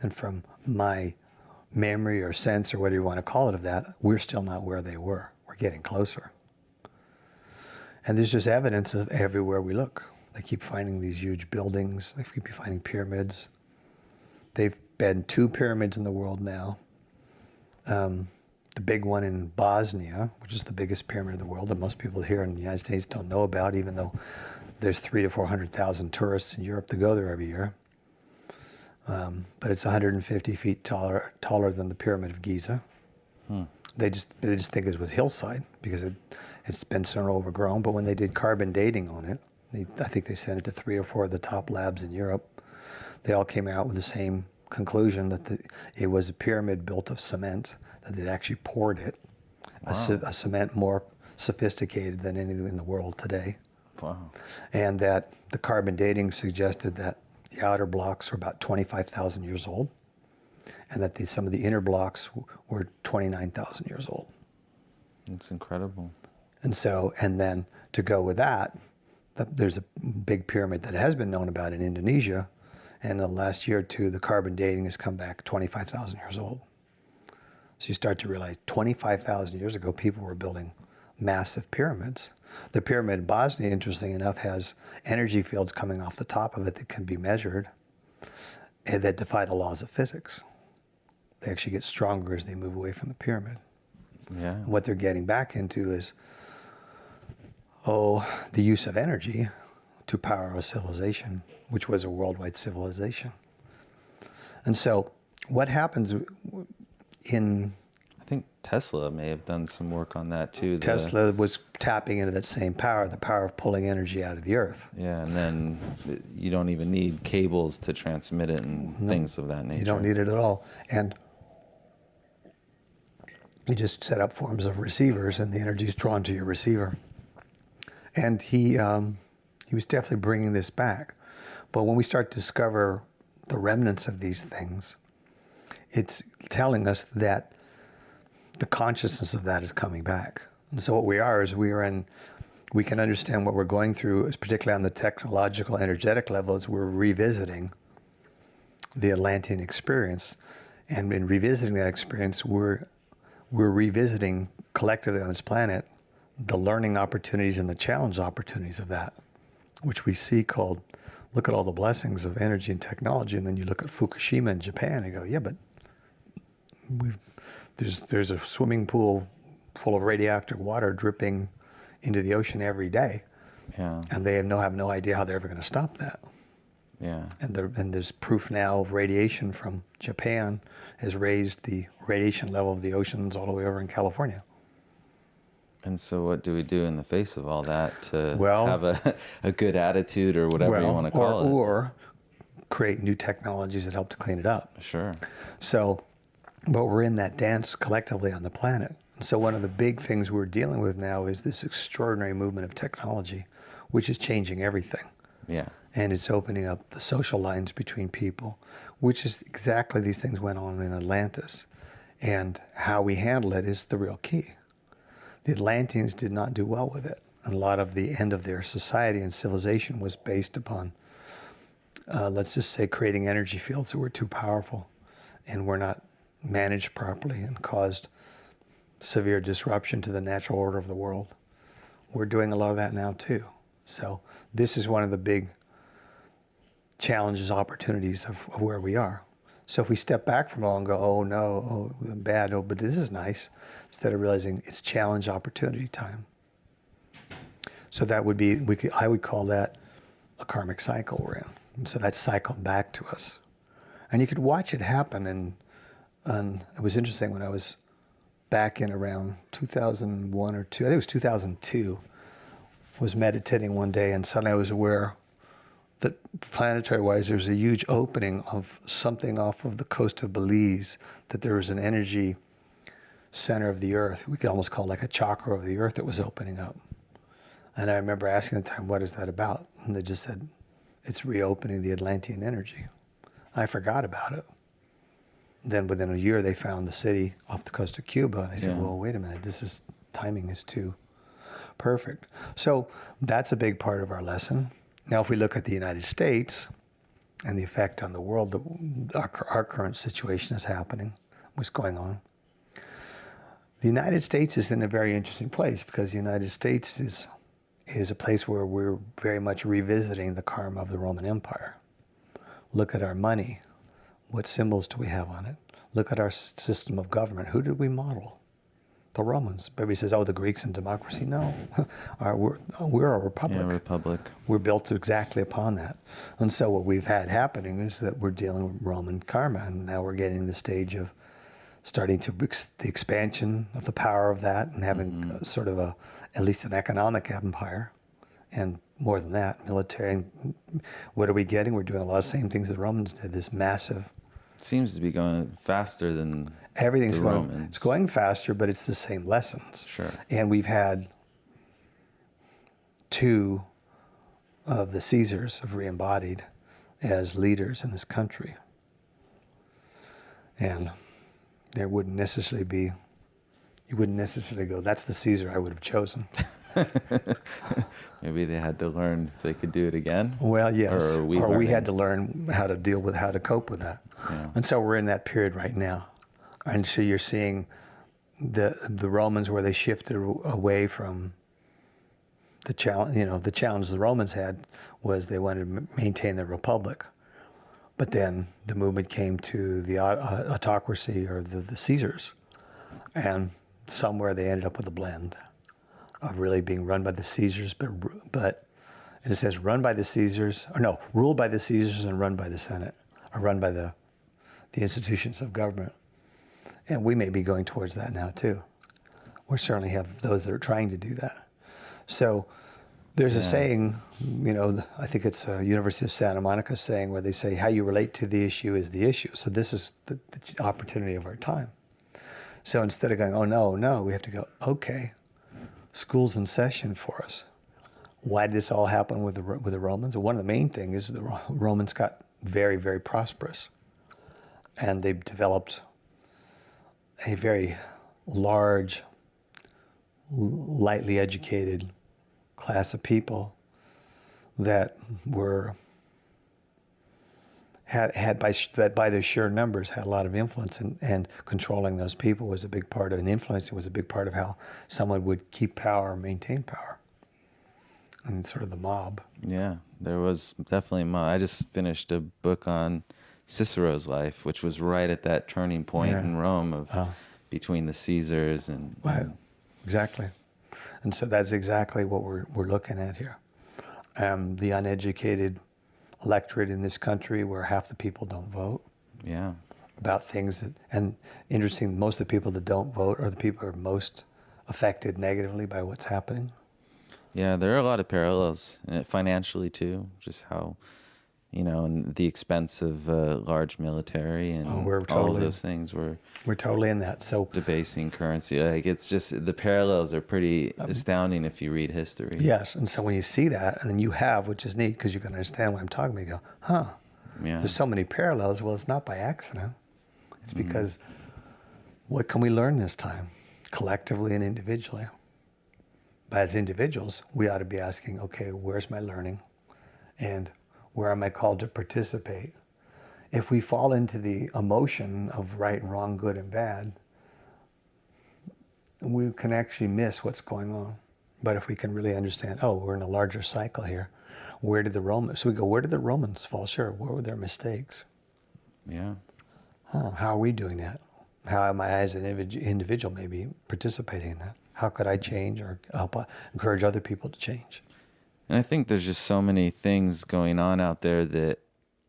And from my memory or sense or whatever you want to call it of that, we're still not where they were. We're getting closer. And there's just evidence of everywhere we look. They keep finding these huge buildings. They keep finding They've been 2 pyramids in the world now. the big one in Bosnia, which is the biggest pyramid in the world that most people here in the United States don't know about, even though there's 300,000 to 400,000 tourists in Europe that go there every year. But it's 150 feet taller than the Pyramid of Giza. They just think it was hillside because it's been so overgrown. But when they did carbon dating on it, I think they sent it to 3 or 4 of the top labs in Europe. They all came out with the same conclusion that it was a pyramid built of cement, that they'd actually poured it, a cement more sophisticated than anything in the world today. Wow. And that the carbon dating suggested that the outer blocks were about 25,000 years old, and that some of the inner blocks were 29,000 years old. It's incredible. And then to go with that, there's a big pyramid that has been known about in Indonesia, and in the last year or two, the carbon dating has come back 25,000 years old. So you start to realize 25,000 years ago, people were building massive pyramids. The pyramid in Bosnia, interesting enough, has energy fields coming off the top of it that can be measured and that defy the laws of physics. They actually get stronger as they move away from the pyramid. Yeah. And what they're getting back into is, the use of energy to power a civilization, which was a worldwide civilization. And so what happens in... I think Tesla may have done some work on that too. Tesla was tapping into that same power, the power of pulling energy out of the earth. Yeah, and then you don't even need cables to transmit it and things of that nature. You don't need it at all. And you just set up forms of receivers and the energy is drawn to your receiver. And he was definitely bringing this back. But when we start to discover the remnants of these things, it's telling us that the consciousness of that is coming back. And so what we are is we can understand what we're going through, particularly on the technological, energetic level, as we're revisiting the Atlantean experience. And in revisiting that experience, we're revisiting collectively on this planet the learning opportunities and the challenge opportunities of that, which we see called, look at all the blessings of energy and technology, and then you look at Fukushima in Japan and go, yeah, but there's a swimming pool full of radioactive water dripping into the ocean every day. Yeah. And they have no idea how they're ever going to stop that. Yeah. And there's proof now of radiation from Japan has raised the radiation level of the oceans all the way over in California. And so what do we do in the face of all that to Well, have a good attitude or whatever you want to call it? Or create new technologies that help to clean it up. Sure. So, but we're in that dance collectively on the planet. And so one of the big things we're dealing with now is this extraordinary movement of technology, which is changing everything. Yeah. And it's opening up the social lines between people, which is exactly these things went on in Atlantis. And how we handle it is the real key. The Atlanteans did not do well with it. And a lot of the end of their society and civilization was based upon, let's just say, creating energy fields that were too powerful and were not managed properly and caused severe disruption to the natural order of the world. We're doing a lot of that now too. So this is one of the big challenges, opportunities of where we are. So if we step back from it all and go, oh no, oh bad, oh, but this is nice, instead of realizing it's challenge opportunity time. So that would be, I would call that a karmic cycle we're in. And so that's cycled back to us. And you could watch it happen. And it was interesting when I was back in around 2001 or 2, I think it was 2002, was meditating one day and suddenly I was aware that planetary-wise, there was a huge opening of something off of the coast of Belize, that there was an energy center of the earth. We could almost call it like a chakra of the earth that was opening up. And I remember asking at the time, what is that about? And they just said, it's reopening the Atlantean energy. I forgot about it. Then within a year, they found the city off the coast of Cuba. And I said, well, wait a minute, timing is too perfect. So that's a big part of our lesson. Now, if we look at the United States and the effect on the world that our current situation is happening, what's going on, the United States is in a very interesting place because the United States is a place where we're very much revisiting the karma of the Roman Empire. Look at our money. What symbols do we have on it? Look at our system of government. Who did we model? The Romans. Everybody says, oh, the Greeks and democracy. No, we're a republic. Yeah, republic. We're built exactly upon that. And so what we've had happening is that we're dealing with Roman karma, and now we're getting the stage of starting to the expansion of the power of that, and having sort of at least an economic empire, and more than that, military. And what are we getting? We're doing a lot of the same things the Romans did. This massive. Seems to be going faster than everything's the going. Romans. It's going faster, but it's the same lessons. Sure. And we've had 2 of the Caesars of Reembodied as leaders in this country, and there wouldn't necessarily be. You wouldn't necessarily go, that's the Caesar I would have chosen. Maybe they had to learn if they could do it again. Well, yes. Or we had to learn how to cope with that. Yeah. And so we're in that period right now. And so you're seeing the Romans where they shifted away from the challenge. The challenge the Romans had was they wanted to maintain their republic. But then the movement came to the autocracy, or the Caesars. And somewhere they ended up with a blend of really being run by the Caesars, but and it says run by the Caesars, or no, ruled by the Caesars and run by the Senate, or run by the institutions of government. And we may be going towards that now too. We certainly have those that are trying to do that. So there's a saying, I think it's a University of Santa Monica saying, where they say how you relate to the issue is the issue. So this is the opportunity of our time. So instead of going, oh no, we have to go, okay, school's in session for us. Why did this all happen with the Romans? Well, one of the main things is the Romans got very, very prosperous, and they developed a very large, lightly educated class of people that were had by their sheer numbers had a lot of influence, and controlling those people was a big part of, and influencing was a big part of how someone would keep power, maintain power, and sort of the mob. Yeah, there was definitely a mob. I just finished a book on Cicero's life, which was right at that turning point in Rome of between the Caesars and exactly. And so that's exactly what we're looking at here. The uneducated electorate in this country, where half the people don't vote. Yeah. About things and interesting, most of the people that don't vote are the people who are most affected negatively by what's happening. Yeah, there are a lot of parallels financially too, just how, and the expense of large military and all of those things we're totally in that. So debasing currency, like it's just the parallels are pretty astounding if you read history. Yes, and so when you see that, and then you have, which is neat because you can understand what I'm talking about, you go, huh? Yeah. There's so many parallels. Well, it's not by accident. It's because what can we learn this time, collectively and individually? But as individuals, we ought to be asking, okay, where's my learning? And where am I called to participate? If we fall into the emotion of right and wrong, good and bad, we can actually miss what's going on. But if we can really understand, we're in a larger cycle here. Where did the Romans fall short? What were their mistakes? Yeah. How are we doing that? How am I as an individual maybe participating in that? How could I change or help encourage other people to change? And I think there's just so many things going on out there that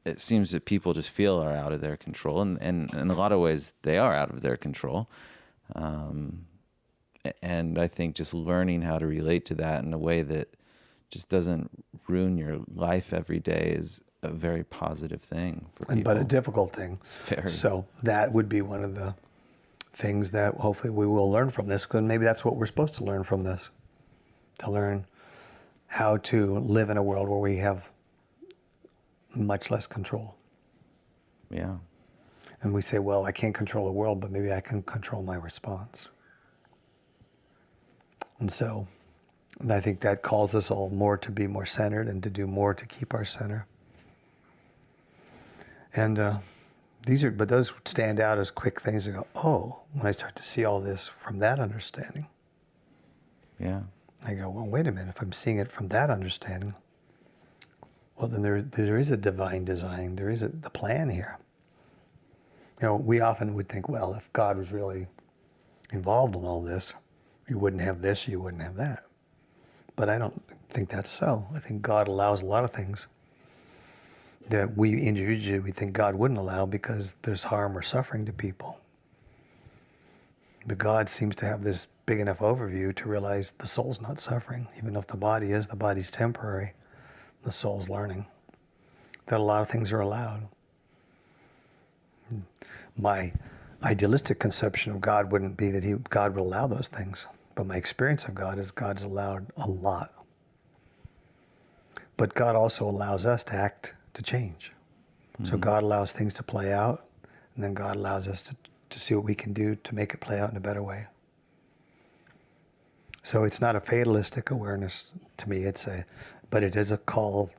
it seems that people just feel are out of their control. And in a lot of ways, they are out of their control. And I think just learning how to relate to that in a way that just doesn't ruin your life every day is a very positive thing for people. But a difficult thing. Very. So that would be one of the things that hopefully we will learn from this, because maybe that's what we're supposed to learn from this, to learn how to live in a world where we have much less control. Yeah. And we say, well, I can't control the world, but maybe I can control my response. And so I think that calls us all more to be more centered and to do more to keep our center. And but those stand out as quick things to go, when I start to see all this from that understanding. Yeah. I go, well, wait a minute, if I'm seeing it from that understanding, well, then there is a divine design, there is the plan here. We often would think, well, if God was really involved in all this, you wouldn't have this, you wouldn't have that. But I don't think that's so. I think God allows a lot of things that we individually we think God wouldn't allow because there's harm or suffering to people. But God seems to have this big enough overview to realize the soul's not suffering. Even if the body's temporary. The soul's learning that a lot of things are allowed. My idealistic conception of God wouldn't be that God would allow those things. But my experience of God is God's allowed a lot. But God also allows us to act to change. So God allows things to play out, and then God allows us to see what we can do to make it play out in a better way. So it's not a fatalistic awareness to me, but it is a call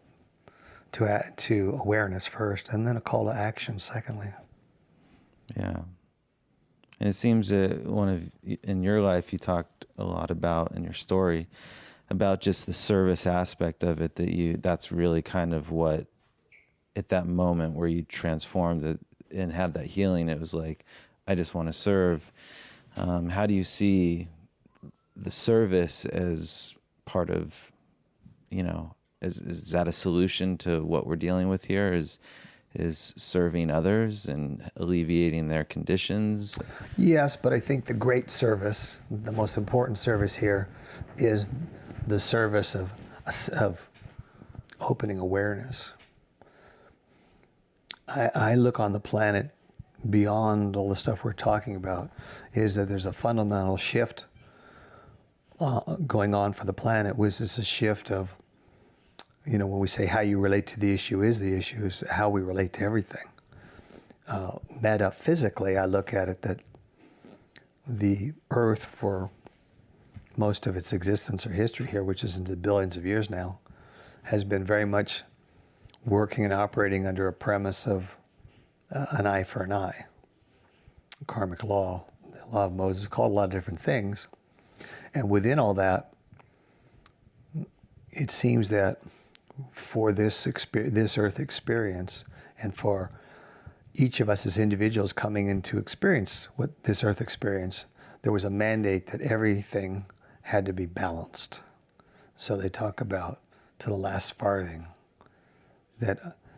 to awareness first, and then a call to action secondly. Yeah. And it seems that in your life, you talked a lot about, in your story, about just the service aspect of it, that's really kind of what, at that moment where you transformed it and had that healing, it was like, I just want to serve. How do you see the service as part of, is that a solution to what we're dealing with here? Is serving others and alleviating their conditions? Yes, but I think the great service, the most important service here, is the service of opening awareness. I look on the planet beyond all the stuff we're talking about, is that there's a fundamental shift going on for the planet, which is a shift of, when we say how you relate to the issue is how we relate to everything. Metaphysically, I look at it that the Earth, for most of its existence or history here, which is into billions of years now, has been very much working and operating under a premise of an eye for an eye. Karmic law, the law of Moses, called a lot of different things. And within all that, it seems that for this Earth experience, and for each of us as individuals coming into experience what this Earth experience, there was a mandate that everything had to be balanced. So they talk about to the last farthing.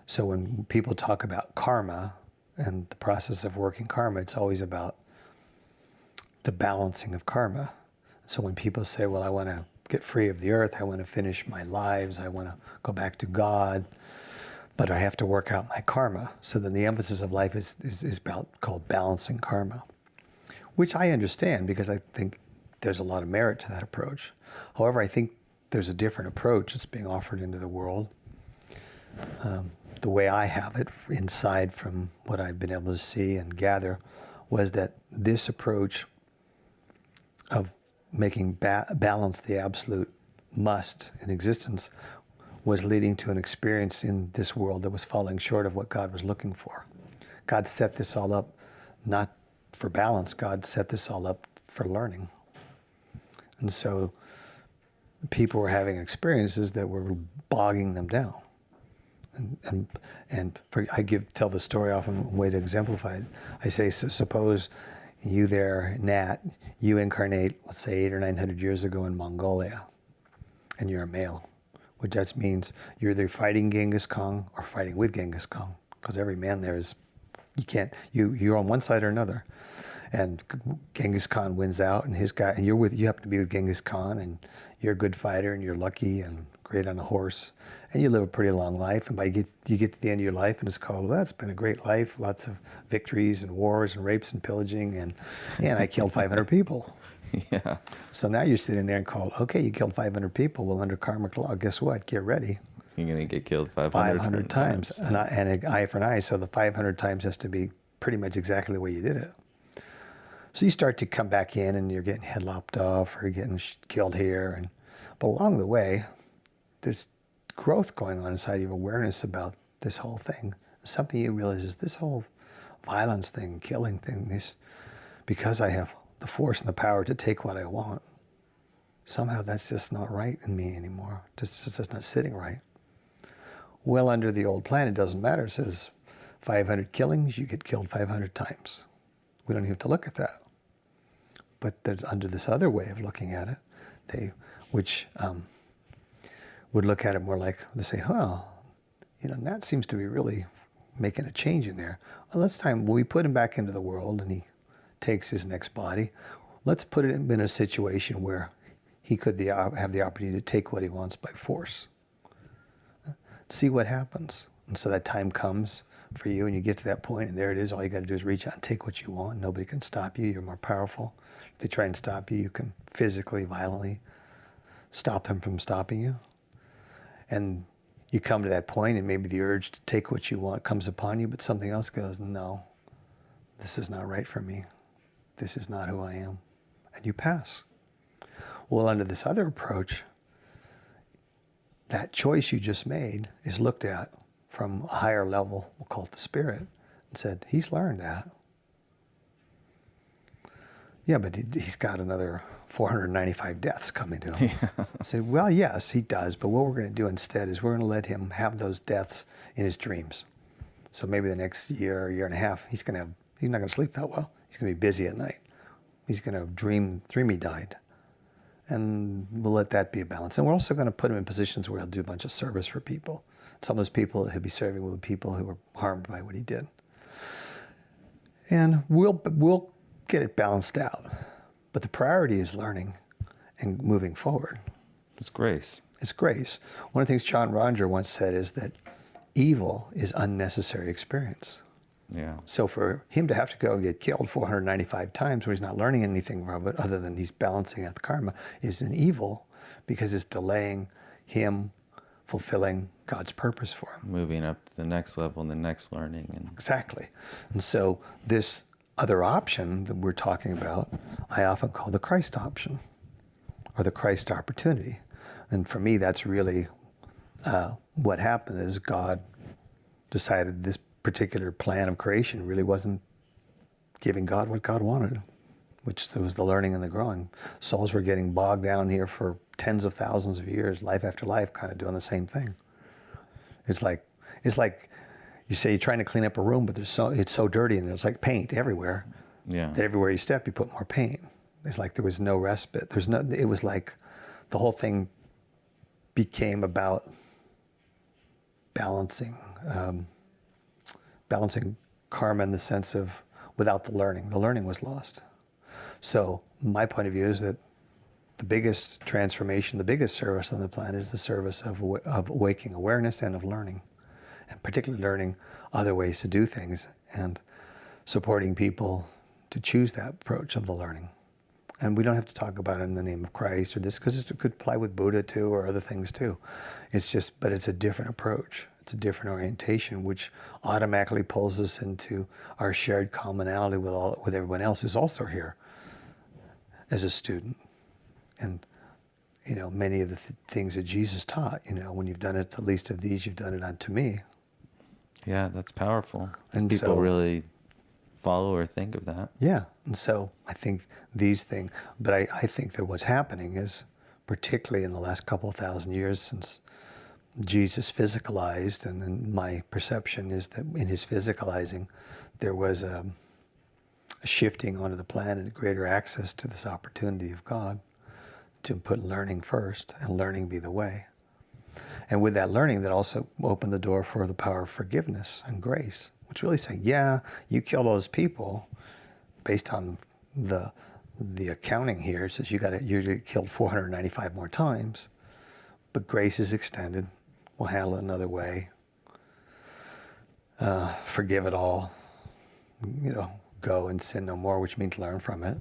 So when people talk about karma and the process of working karma, it's always about the balancing of karma. So when people say, well, I want to get free of the earth, I want to finish my lives, I want to go back to God, but I have to work out my karma. So then the emphasis of life is called balancing karma, which I understand because I think there's a lot of merit to that approach. However, I think there's a different approach that's being offered into the world. The way I have it inside from what I've been able to see and gather was that this approach of making balance the absolute must in existence was leading to an experience in this world that was falling short of what God was looking for. God set this all up not for balance. God set this all up for learning. And so people were having experiences that were bogging them down. Tell the story often, a way to exemplify it. I say, suppose you there, Nat, you incarnate, let's say 800 or 900 years ago in Mongolia, and you're a male, which that means you're either fighting Genghis Khan or fighting with Genghis Khan, because every man there is, you're on one side or another. And Genghis Khan wins out, and you happen to be with Genghis Khan, and you're a good fighter, and you're lucky and great on a horse, and you live a pretty long life. And you get to the end of your life, and it's called, well, it's been a great life, lots of victories and wars and rapes and pillaging, and I killed 500 people. Yeah. So now you're sitting there and called, okay, you killed 500 people. Well, under karmic law, guess what? Get ready. You're going to get killed 500 times. And an eye for an eye. So the 500 times has to be pretty much exactly the way you did it. So you start to come back in, and you're getting head lopped off, or you're getting killed here. But along the way, there's growth going on inside you, awareness about this whole thing. Something you realize is this whole violence thing, killing thing, because I have the force and the power to take what I want, somehow that's just not right in me anymore. It's just not sitting right. Well, under the old plan, it doesn't matter. It says 500 killings, you get killed 500 times. We don't even have to look at that. But there's under this other way of looking at it, which would look at it more like, they say, Nat seems to be really making a change in there. Well, we put him back into the world and he takes his next body. Let's put him in a situation where he could have the opportunity to take what he wants by force. See what happens. And so that time comes for you and you get to that point and there it is. All you got to do is reach out and take what you want. Nobody can stop you. You're more powerful. If they try and stop you, you can physically, violently stop them from stopping you. And you come to that point and maybe the urge to take what you want comes upon you, but something else goes, no, this is not right for me. This is not who I am. And you pass. Well, under this other approach, that choice you just made is looked at from a higher level, we'll call it the spirit, and said, he's learned that. Yeah, but he's got another 495 deaths coming to him. Yeah. I said, well, yes, he does, but what we're going to do instead is we're going to let him have those deaths in his dreams. So maybe the next year and a half, he's not going to sleep that well. He's going to be busy at night. He's going to dream he died. And we'll let that be a balance. And we're also going to put him in positions where he'll do a bunch of service for people. Some of those people he'll be serving with people who were harmed by what he did. And we'll get it balanced out. But the priority is learning and moving forward. It's grace. It's grace. One of the things John Roger once said is that evil is unnecessary experience. Yeah. So for him to have to go and get killed 495 times where he's not learning anything from it other than he's balancing out the karma is an evil because it's delaying him fulfilling God's purpose for him. Moving up to the next level and the next learning. Exactly. And so this other option that we're talking about, I often call the Christ option or the Christ opportunity. And for me, that's really what happened is God decided this particular plan of creation really wasn't giving God what God wanted, which was the learning and the growing. Souls were getting bogged down here for tens of thousands of years, life after life, kind of doing the same thing. It's like you say you're trying to clean up a room, but it's so dirty and there's like paint everywhere. Yeah. That everywhere you step, you put more paint. It's like there was no respite. It was like the whole thing became about balancing karma in the sense of without the learning was lost. So my point of view is that the biggest transformation, the biggest service on the planet is the service of awakening awareness and of learning, and particularly learning other ways to do things and supporting people to choose that approach of the learning. And we don't have to talk about it in the name of Christ or this, because it could apply with Buddha too or other things too. But it's a different approach. It's a different orientation, which automatically pulls us into our shared commonality with everyone else who's also here as a student. And, many of the things that Jesus taught, when you've done it to the least of these, you've done it unto me. Yeah, that's powerful. And people really follow or think of that. Yeah. And so I think these things, but I think that what's happening is, particularly in the last couple of thousand years since Jesus physicalized, and my perception is that in his physicalizing, there was a shifting onto the planet, a greater access to this opportunity of God to put learning first and learning be the way. And with that learning, that also opened the door for the power of forgiveness and grace, which really saying, yeah, you killed all those people based on the accounting here. It says you killed 495 more times, but grace is extended. We'll handle it another way. Forgive it all. Go and sin no more, which means learn from it.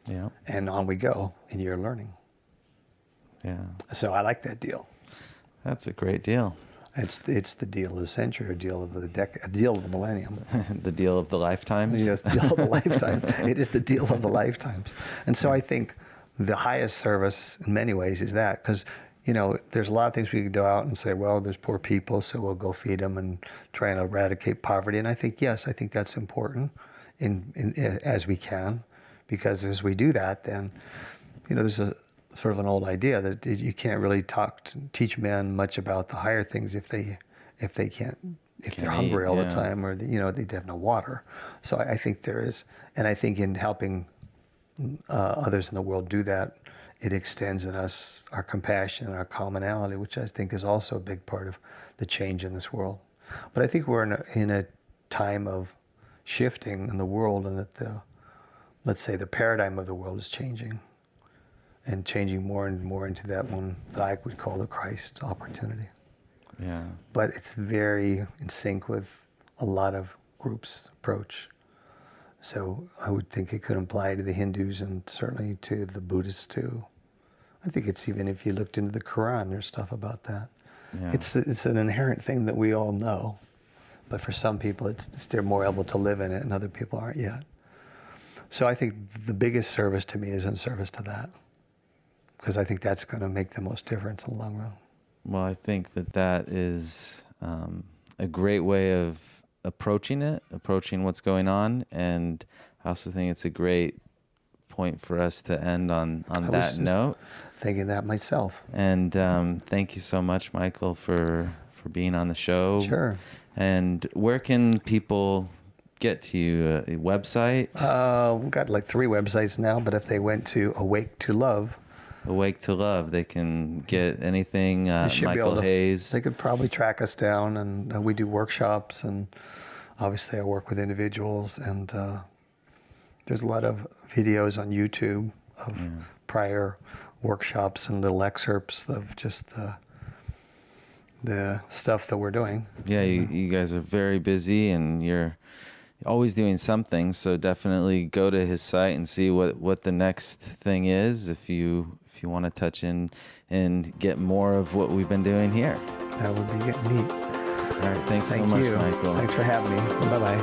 Yeah. And on we go in your learning. Yeah. So I like that deal. That's a great deal. It's the deal of the century, a deal of the decade, a deal of the millennium. The deal of the lifetimes. Yes, the deal of the lifetime. It is the deal of the lifetimes. And so I think the highest service in many ways is that, because there's a lot of things we could go out and say, well, there's poor people, so we'll go feed them and try and eradicate poverty. And I think that's important in as we can, because as we do that, then, there's a sort of an old idea that you can't really teach men much about the higher things if they're hungry all the time, or they have no water. So I think there is, and I think in helping others in the world do that, it extends in us our compassion, our commonality, which I think is also a big part of the change in this world. But I think we're in a time of shifting in the world, and that let's say the paradigm of the world is changing, and changing more and more into that one that I would call the Christ opportunity. Yeah. But it's very in sync with a lot of groups' approach. So I would think it could apply to the Hindus and certainly to the Buddhists too. I think it's even, if you looked into the Quran, there's stuff about that. Yeah. It's an inherent thing that we all know, but for some people they're more able to live in it, and other people aren't yet. So I think the biggest service to me is in service to that, because I think that's going to make the most difference in the long run. Well, I think that is a great way of approaching what's going on, and I also think it's a great point for us to end on that note. Thinking that myself. And thank you so much, Michael, for being on the show. Sure. And where can people get to you? A website? We've got like 3 websites now, but if they went to Awake to Love, they can get anything. Michael Hayes. They could probably track us down, and we do workshops, and obviously I work with individuals, and there's a lot of videos on YouTube of prior workshops and little excerpts of just the stuff that we're doing. Yeah, you guys are very busy, and you're always doing something, so definitely go to his site and see what the next thing is if you want to touch in and get more of what we've been doing here. That would be neat. All right, thanks so much, Michael. Thanks for having me. Bye-bye.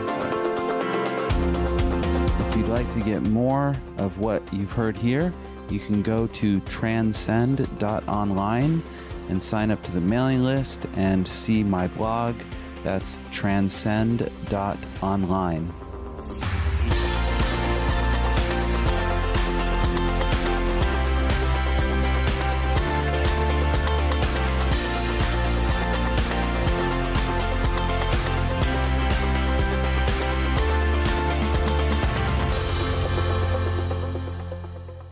If you'd like to get more of what you've heard here, you can go to transcend.online and sign up to the mailing list and see my blog. That's transcend.online.